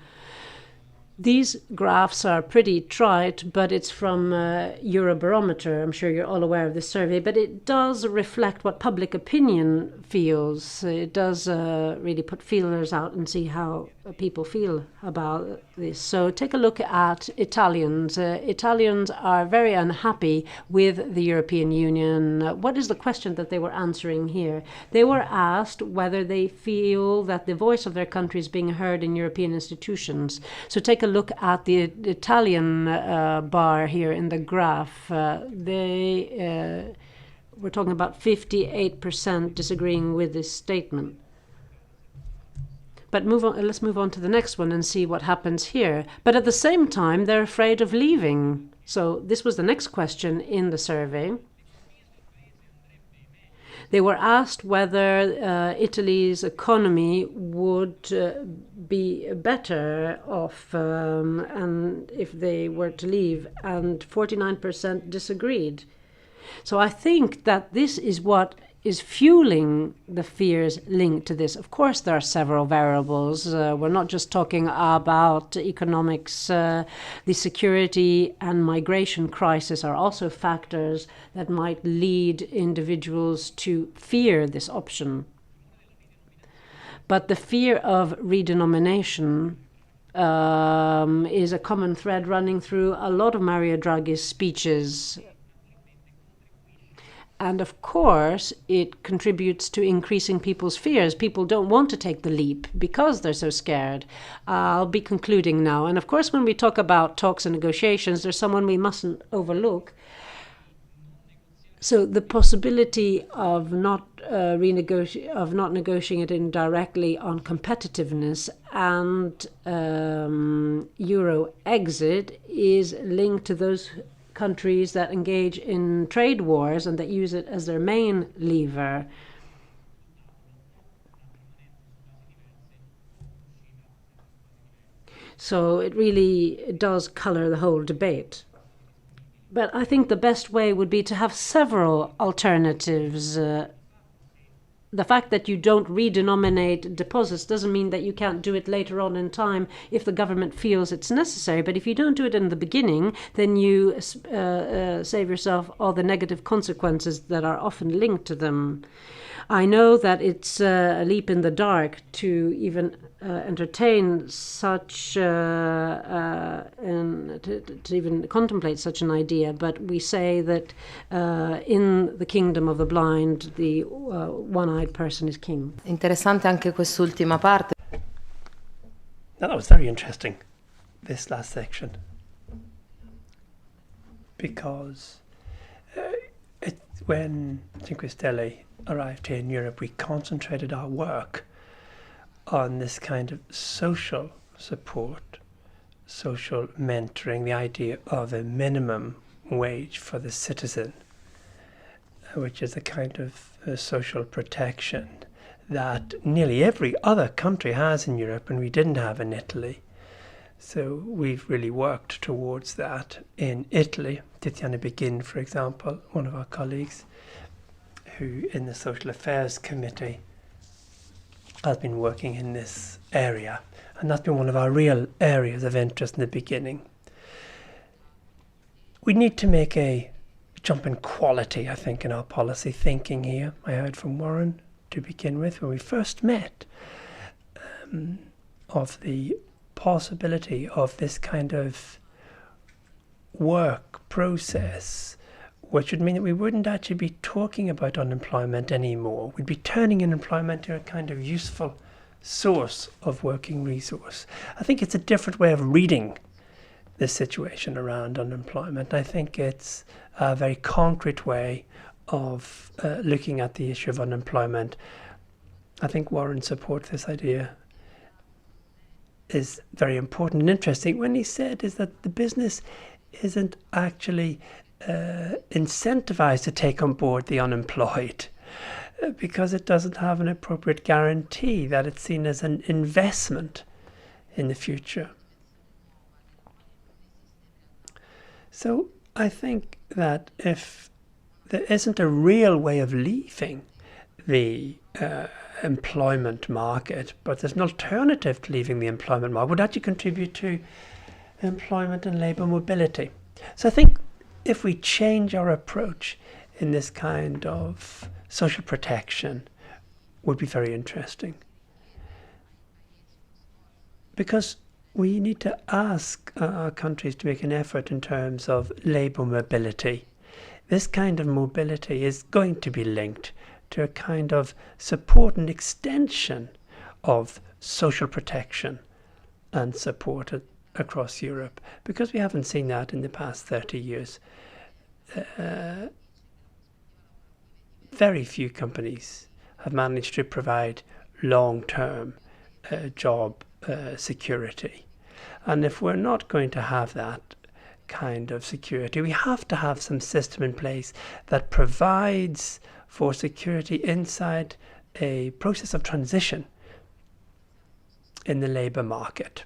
These graphs are pretty trite, but it's from Eurobarometer. I'm sure you're all aware of this survey, but it does reflect what public opinion feels. It does really put feelers out and see how people feel about this. So take a look at Italians. Italians are very unhappy with the European Union. What is the question that they were answering here? They were asked whether they feel that the voice of their country is being heard in European institutions. So take a look at the Italian bar here in the graph. We're talking about 58% disagreeing with this statement. But let's move on to the next one and see what happens here. But at the same time, they're afraid of leaving. So this was the next question in the survey. They were asked whether Italy's economy would be better off and if they were to leave, and 49% disagreed. So I think that this is what is fueling the fears linked to this? Of course, there are several variables. We're not just talking about economics. The security and migration crisis are also factors that might lead individuals to fear this option. But the fear of redenomination is a common thread running through a lot of Mario Draghi's speeches. And of course, it contributes to increasing people's fears. People don't want to take the leap because they're so scared. I'll be concluding now. And of course, when we talk about talks and negotiations, there's someone we mustn't overlook. So the possibility of not negotiating directly on competitiveness and euro exit is linked to those countries that engage in trade wars and that use it as their main lever. So it really does color the whole debate. But I think the best way would be to have several alternatives. The fact that you don't redenominate deposits doesn't mean that you can't do it later on in time if the government feels it's necessary. But if you don't do it in the beginning, then you save yourself all the negative consequences that are often linked to them. I know that it's a leap in the dark to even entertain such, and to even contemplate such an idea, but we say that in the kingdom of the blind, the one-eyed person is king. Interessante anche quest'ultima parte. Now, that was very interesting, this last section, because when Cinque Stelle arrived here in Europe, we concentrated our work on this kind of social support, social mentoring, the idea of a minimum wage for the citizen, which is a kind of social protection that nearly every other country has in Europe and we didn't have in Italy. So we've really worked towards that in Italy. Tiziana Begin, for example, one of our colleagues, who in the Social Affairs Committee has been working in this area, and that's been one of our real areas of interest in the beginning. We need to make a jump in quality, I think, in our policy thinking here. I heard from Warren to begin with when we first met of the possibility of this kind of work process, which would mean that we wouldn't actually be talking about unemployment anymore. We'd be turning unemployment into a kind of useful source of working resource. I think it's a different way of reading this situation around unemployment. I think it's a very concrete way of looking at the issue of unemployment. I think Warren supports this idea is very important and interesting. When he said is that the business isn't actually incentivized to take on board the unemployed because it doesn't have an appropriate guarantee that it's seen as an investment in the future. So I think that if there isn't a real way of leaving the employment market, but there's an alternative to leaving the employment market, would actually contribute to employment and labour mobility. So I think if we change our approach in this kind of social protection, would be very interesting. Because we need to ask our countries to make an effort in terms of labour mobility. This kind of mobility is going to be linked to a kind of support and extension of social protection and support across Europe, because we haven't seen that in the past 30 years. Very few companies have managed to provide long-term job security. And if we're not going to have that kind of security, we have to have some system in place that provides for security inside a process of transition in the labour market.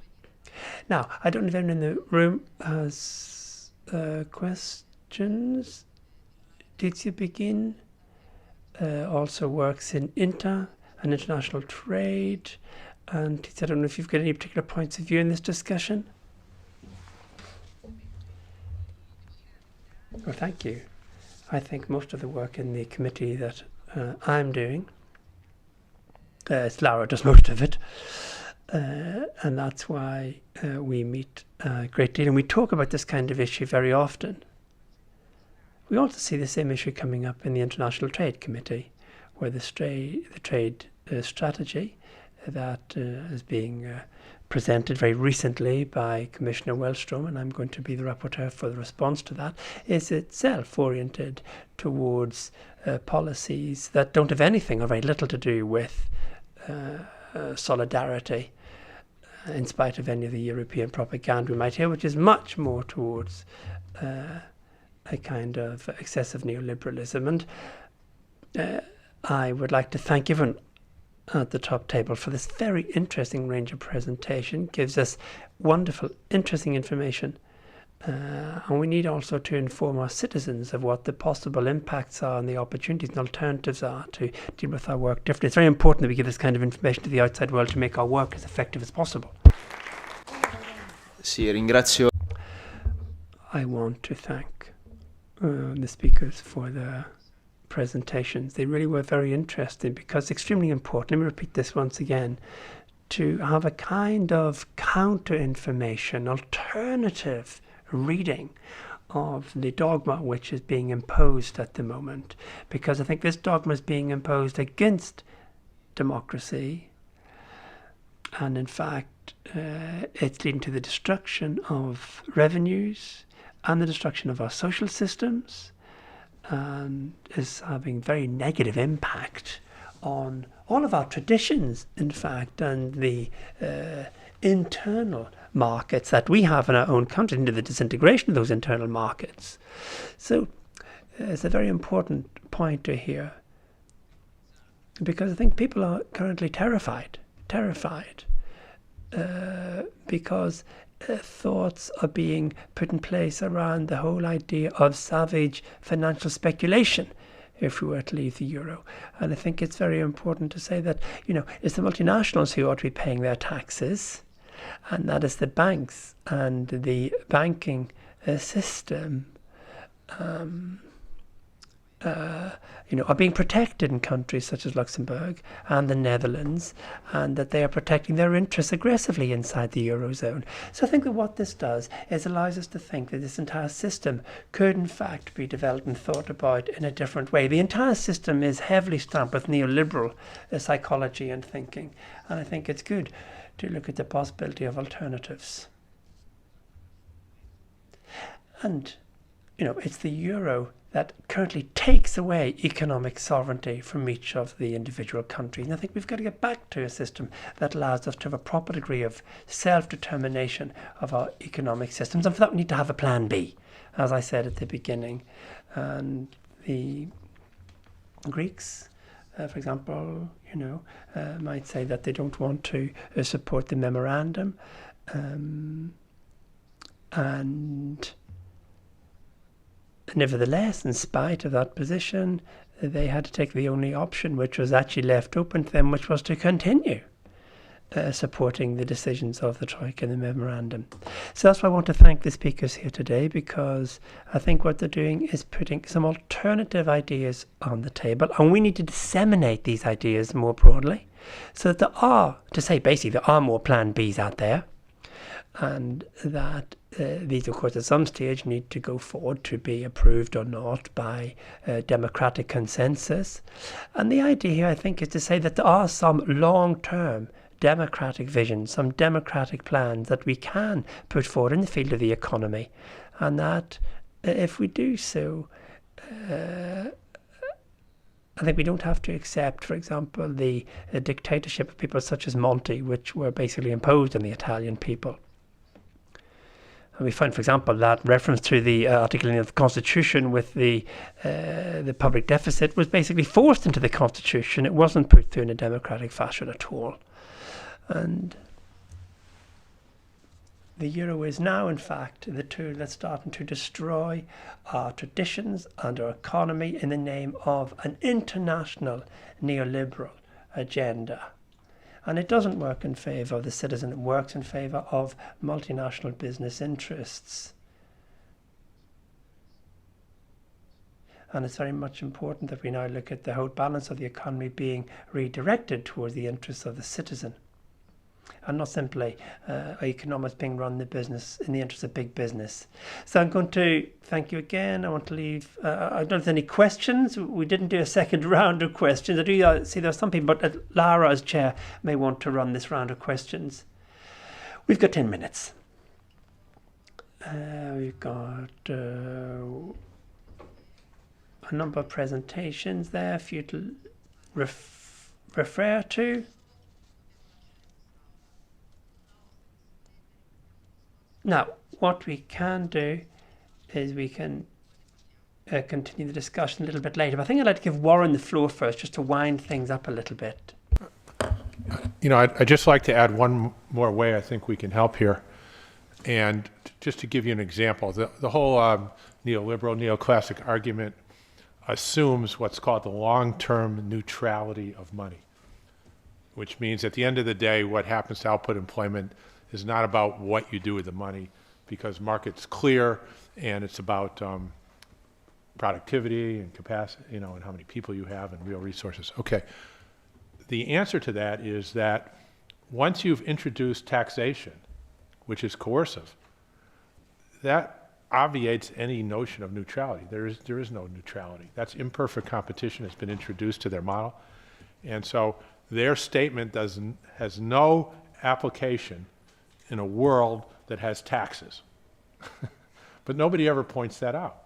Now, I don't know if anyone in the room has questions. Did you begin? also works in INTA and international trade. And I don't know if you've got any particular points of view in this discussion. Well, thank you. I think most of the work in the committee that I'm doing, it's Laura does most of it, and that's why we meet a great deal and we talk about this kind of issue very often. We also see the same issue coming up in the International Trade Committee, where the trade strategy that is being presented very recently by Commissioner Wellstrom, and I'm going to be the rapporteur for the response to that, is itself oriented towards policies that don't have anything or very little to do with solidarity, in spite of any of the European propaganda we might hear, which is much more towards a kind of excessive neoliberalism. And I would like to thank everyone at the top table for this very interesting range of presentation. Gives us wonderful, interesting information. And we need also to inform our citizens of what the possible impacts are and the opportunities and alternatives are to deal with our work differently. It's very important that we give this kind of information to the outside world to make our work as effective as possible. Sì, ringrazio. I want to thank the speakers for their presentations. They really were very interesting because it's extremely important, let me repeat this once again, to have a kind of counter-information, alternative reading of the dogma which is being imposed at the moment, because I think this dogma is being imposed against democracy, and in fact it's leading to the destruction of revenues and the destruction of our social systems, and is having very negative impact on all of our traditions, in fact, and the internal markets that we have in our own country, into the disintegration of those internal markets. So it's a very important point to hear, because I think people are currently terrified because thoughts are being put in place around the whole idea of savage financial speculation if we were to leave the euro. And I think it's very important to say that, it's the multinationals who ought to be paying their taxes, and that is the banks and the banking system are being protected in countries such as Luxembourg and the Netherlands, and that they are protecting their interests aggressively inside the Eurozone. So I think that what this does is allows us to think that this entire system could in fact be developed and thought about in a different way. The entire system is heavily stamped with neoliberal psychology and thinking, and I think it's good to look at the possibility of alternatives. And, it's the euro that currently takes away economic sovereignty from each of the individual countries. And I think we've got to get back to a system that allows us to have a proper degree of self-determination of our economic systems. And for that, we need to have a plan B, as I said at the beginning. And the Greeks, for example, might say that they don't want to support the memorandum. And nevertheless, in spite of that position, they had to take the only option which was actually left open to them, which was to continue supporting the decisions of the Troika and the memorandum. So that's why I want to thank the speakers here today, because I think what they're doing is putting some alternative ideas on the table, and we need to disseminate these ideas more broadly, so that there are more plan Bs out there, and that these, of course, at some stage need to go forward to be approved or not by democratic consensus. And the idea here, I think, is to say that there are some long-term democratic visions, some democratic plans that we can put forward in the field of the economy, and that if we do so, I think we don't have to accept, for example, the dictatorship of people such as Monti, which were basically imposed on the Italian people. And we find, for example, that reference to the article in the Constitution with the public deficit was basically forced into the Constitution. It wasn't put through in a democratic fashion at all. And The euro is now, in fact, the tool that's starting to destroy our traditions and our economy in the name of an international neoliberal agenda. And it doesn't work in favour of the citizen, it works in favour of multinational business interests. And it's very much important that we now look at the whole balance of the economy being redirected towards the interests of the citizen, and not simply economics being run the business in the interest of big business. So I'm going to thank you again. I want to leave. I don't know if there's any questions. We didn't do a second round of questions. I do see there's some people, but Lara as chair may want to run this round of questions. We've got 10 minutes. We've got a number of presentations there for you to refer to. Now, what we can do is we can continue the discussion a little bit later. But I think I'd like to give Warren the floor first, just to wind things up a little bit. You know, I'd just like to add one more way I think we can help here. And just to give you an example, the whole neoliberal, neoclassic argument assumes what's called the long-term neutrality of money, which means at the end of the day, what happens to output employment is not about what you do with the money, because market's clear and it's about productivity and capacity, you know, and how many people you have and real resources. Okay. The answer to that is that once you've introduced taxation, which is coercive, that obviates any notion of neutrality. There is no neutrality. That's imperfect competition has been introduced to their model. And so their statement has no application in a world that has taxes. But nobody ever points that out.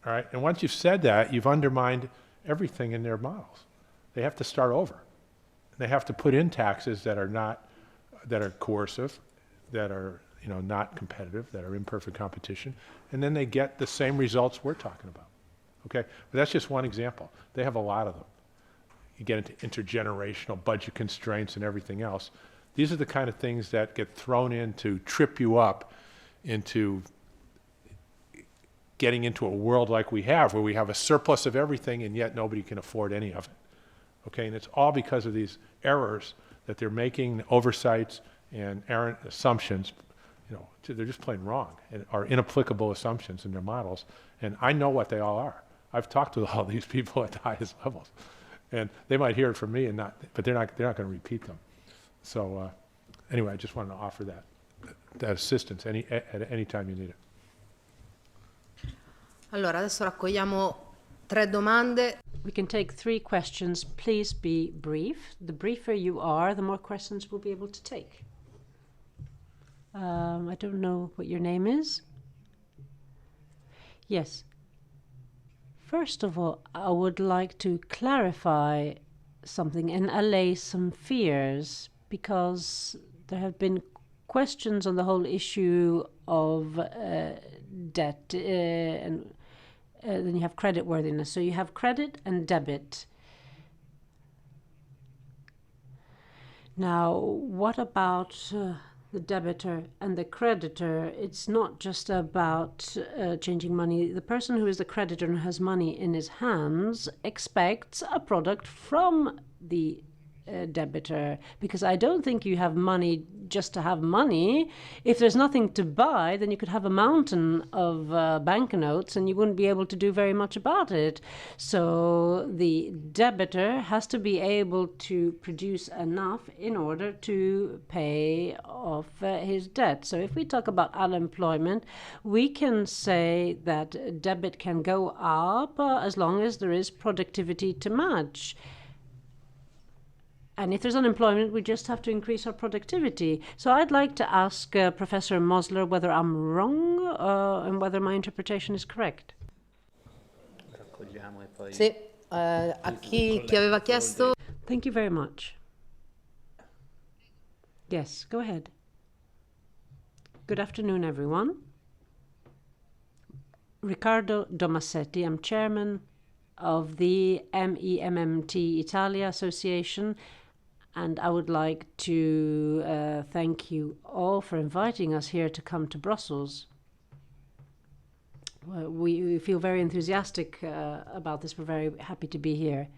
All right? And once you've said that, you've undermined everything in their models. They have to start over. They have to put in taxes that are coercive, that are, you know, not competitive, that are imperfect competition, and then they get the same results we're talking about. Okay? But that's just one example. They have a lot of them. You get into intergenerational budget constraints and everything else. These are the kind of things that get thrown in to trip you up into getting into a world like we have, where we have a surplus of everything and yet nobody can afford any of it. Okay, and it's all because of these errors that they're making, oversights and errant assumptions. You know, they're just plain wrong and are inapplicable assumptions in their models. And I know what they all are. I've talked to all these people at the highest levels, and they might hear it from me and not, but they're not going to repeat them. So anyway, I just wanted to offer that assistance at any time you need it. Allora, adesso raccogliamo 3 domande. We can take 3 questions. Please be brief. The briefer you are, the more questions we'll be able to take. I don't know what your name is. Yes. First of all, I would like to clarify something and allay some fears, because there have been questions on the whole issue of debt, and then you have creditworthiness. So you have credit and debit. Now, what about the debitor and the creditor? It's not just about changing money. The person who is the creditor and has money in his hands expects a product from the debitor, because I don't think you have money just to have money. If there's nothing to buy, then you could have a mountain of banknotes and you wouldn't be able to do very much about it. So the debitor has to be able to produce enough in order to pay off his debt. So if we talk about unemployment, we can say that debit can go up as long as there is productivity to match. And if there's unemployment, we just have to increase our productivity. So I'd like to ask Professor Mosler whether I'm wrong and whether my interpretation is correct. Sì, a chi aveva chiesto? Thank you very much. Yes, go ahead. Good afternoon, everyone. Riccardo Domasetti, I'm chairman of the MEMMT Italia Association, And I would like to thank you all for inviting us here to come to Brussels. We feel very enthusiastic about this. We're very happy to be here.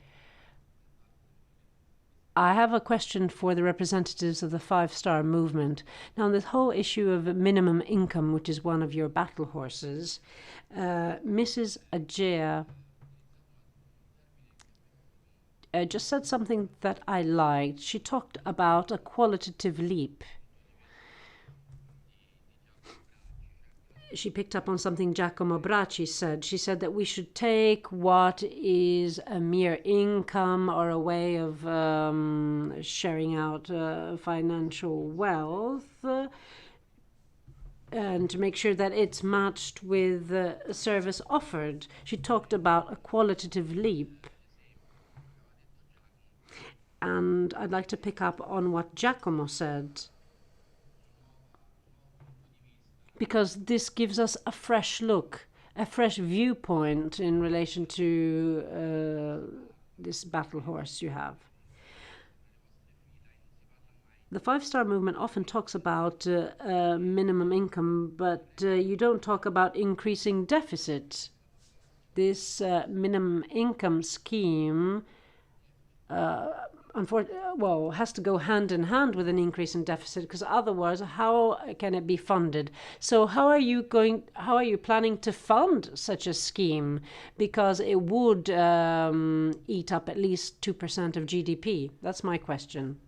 I have a question for the representatives of the Five Star Movement. Now, on this whole issue of minimum income, which is one of your battle horses, Mrs. Ajea just said something that I liked. She talked about a qualitative leap. She picked up on something Giacomo Bracci said. She said that we should take what is a mere income or a way of sharing out financial wealth and to make sure that it's matched with a service offered. She talked about a qualitative leap. And I'd like to pick up on what Giacomo said, because this gives us a fresh look, a fresh viewpoint in relation to this battle horse you have. The Five Star Movement often talks about minimum income, but you don't talk about increasing deficit. This minimum income scheme has to go hand in hand with an increase in deficit, because otherwise how can it be funded? So how are you planning to fund such a scheme? Because it would eat up at least 2% of GDP. That's my question.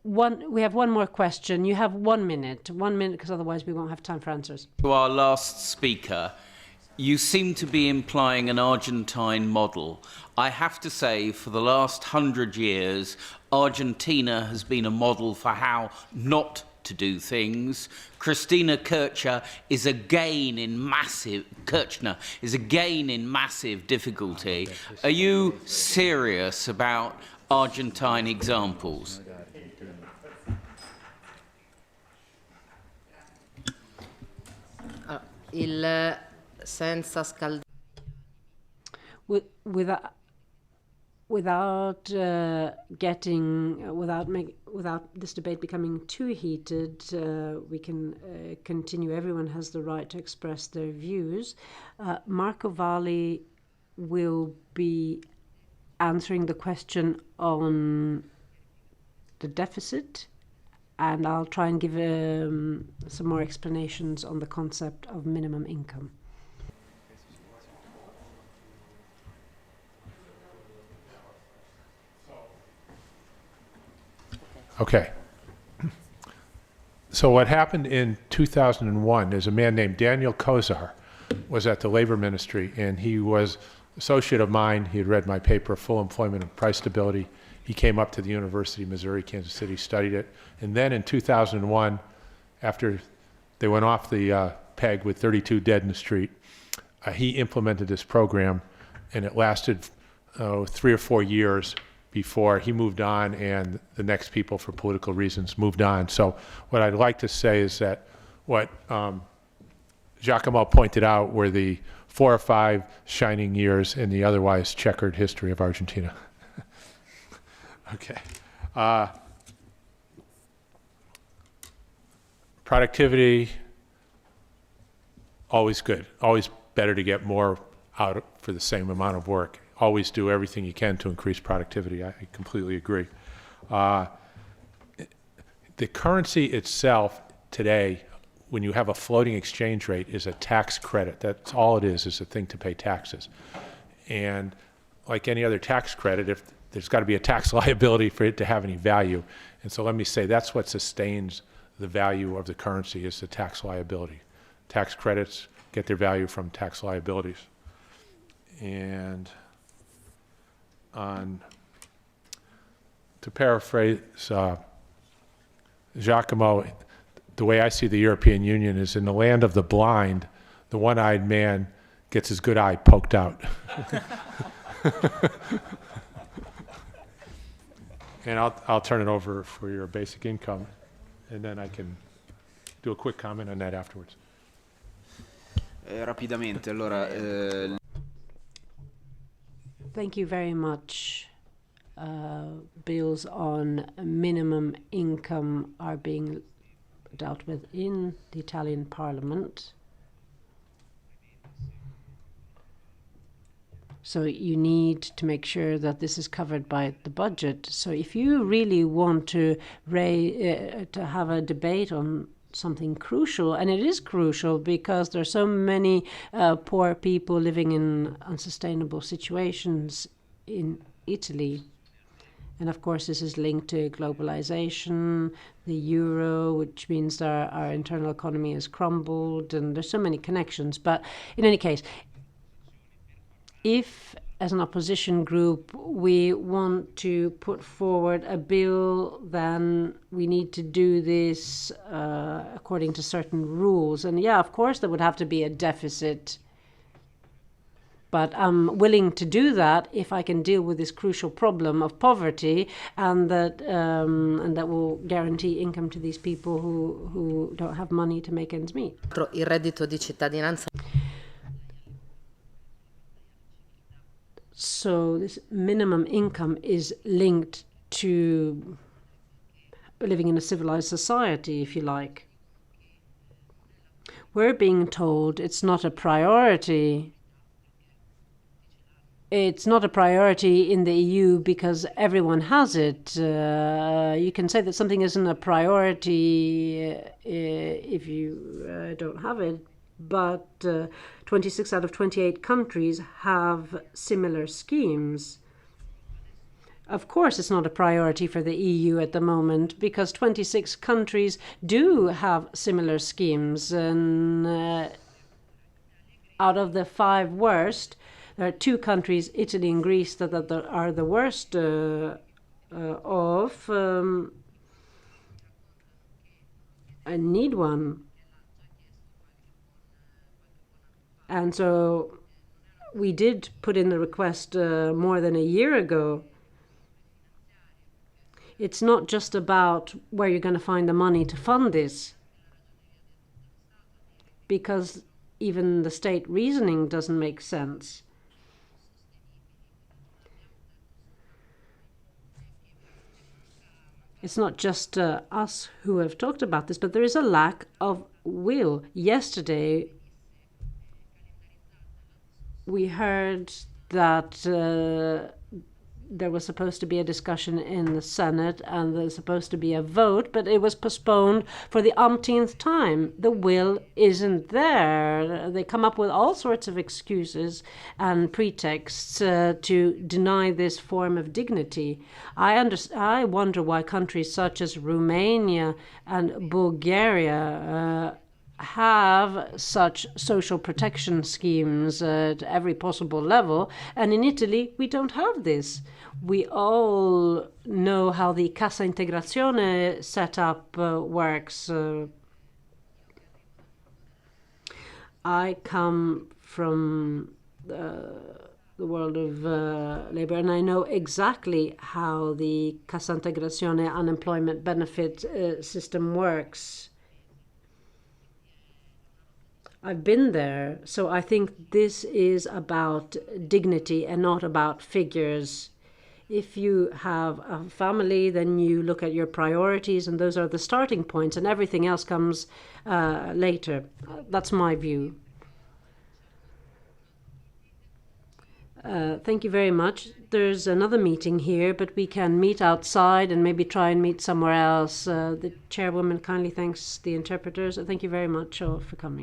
We have one more question. You have 1 minute, because otherwise we won't have time for answers. To our last speaker, you seem to be implying an Argentine model. I have to say, for the last 100 years, Argentina has been a model for how not to do things. Christina Kirchner is again in massive difficulty. Are you serious about Argentine examples? Il senza scaldare. Without this debate becoming too heated, we can continue. Everyone has the right to express their views. Marco Valli will be answering the question on the deficit, and I'll try and give some more explanations on the concept of minimum income. Okay. So what happened in 2001 is a man named Daniel Kozar was at the Labor Ministry, and he was an associate of mine. He had read my paper, Full Employment and Price Stability. He came up to the University of Missouri, Kansas City, studied it. And then in 2001, after they went off the peg with 32 dead in the street, he implemented this program, and it lasted 3 or 4 years before he moved on, and the next people, for political reasons, moved on. So what I'd like to say is that what Giacomo pointed out were the 4 or 5 shining years in the otherwise checkered history of Argentina. Okay. Productivity, always good. Always better to get more out for the same amount of work. Always do everything you can to increase productivity. I completely agree. The currency itself today, when you have a floating exchange rate, is a tax credit. That's all it is a thing to pay taxes. And like any other tax credit, if there's got to be a tax liability for it to have any value. And so let me say that's what sustains the value of the currency, is the tax liability. Tax credits get their value from tax liabilities. And to paraphrase Giacomo, the way I see the European Union is, in the land of the blind, the one-eyed man gets his good eye poked out. And I'll turn it over for your basic income, and then I can do a quick comment on that afterwards. Rapidamente, allora... Thank you very much. bills on minimum income are being dealt with in the Italian Parliament. So you need to make sure that this is covered by the budget. So if you really want to have a debate on something crucial, and it is crucial because there are so many poor people living in unsustainable situations in Italy. And of course, this is linked to globalization, the euro, which means that our internal economy has crumbled, and there's so many connections. But in any case, if, as an opposition group, we want to put forward a bill, then we need to do this according to certain rules. And yeah, of course, there would have to be a deficit. But I'm willing to do that if I can deal with this crucial problem of poverty, and that will guarantee income to these people who don't have money to make ends meet. Il reddito di cittadinanza. So this minimum income is linked to living in a civilized society, if you like. We're being told it's not a priority. It's not a priority in the EU because everyone has it. You can say that something isn't a priority if you don't have it, but 26 out of 28 countries have similar schemes. Of course, it's not a priority for the EU at the moment because 26 countries do have similar schemes, and out of the 5 worst, there are 2 countries, Italy and Greece, that are the worst off. I need one. And so we did put in the request more than a year ago. It's not just about where you're going to find the money to fund this, because even the state reasoning doesn't make sense. It's not just us who have talked about this, but there is a lack of will. Yesterday, we heard that there was supposed to be a discussion in the Senate and there's supposed to be a vote, but it was postponed for the umpteenth time. The will isn't there. They come up with all sorts of excuses and pretexts to deny this form of dignity. I wonder why countries such as Romania and Bulgaria have such social protection schemes at every possible level, and in Italy we don't have this. We all know how the Cassa Integrazione setup works. I come from the world of labor, and I know exactly how the Cassa Integrazione unemployment benefit system works. I've been there, so I think this is about dignity and not about figures. If you have a family, then you look at your priorities, and those are the starting points, and everything else comes later. That's my view. Thank you very much. There's another meeting here, but we can meet outside and maybe try and meet somewhere else. The chairwoman kindly thanks the interpreters. Thank you very much for coming.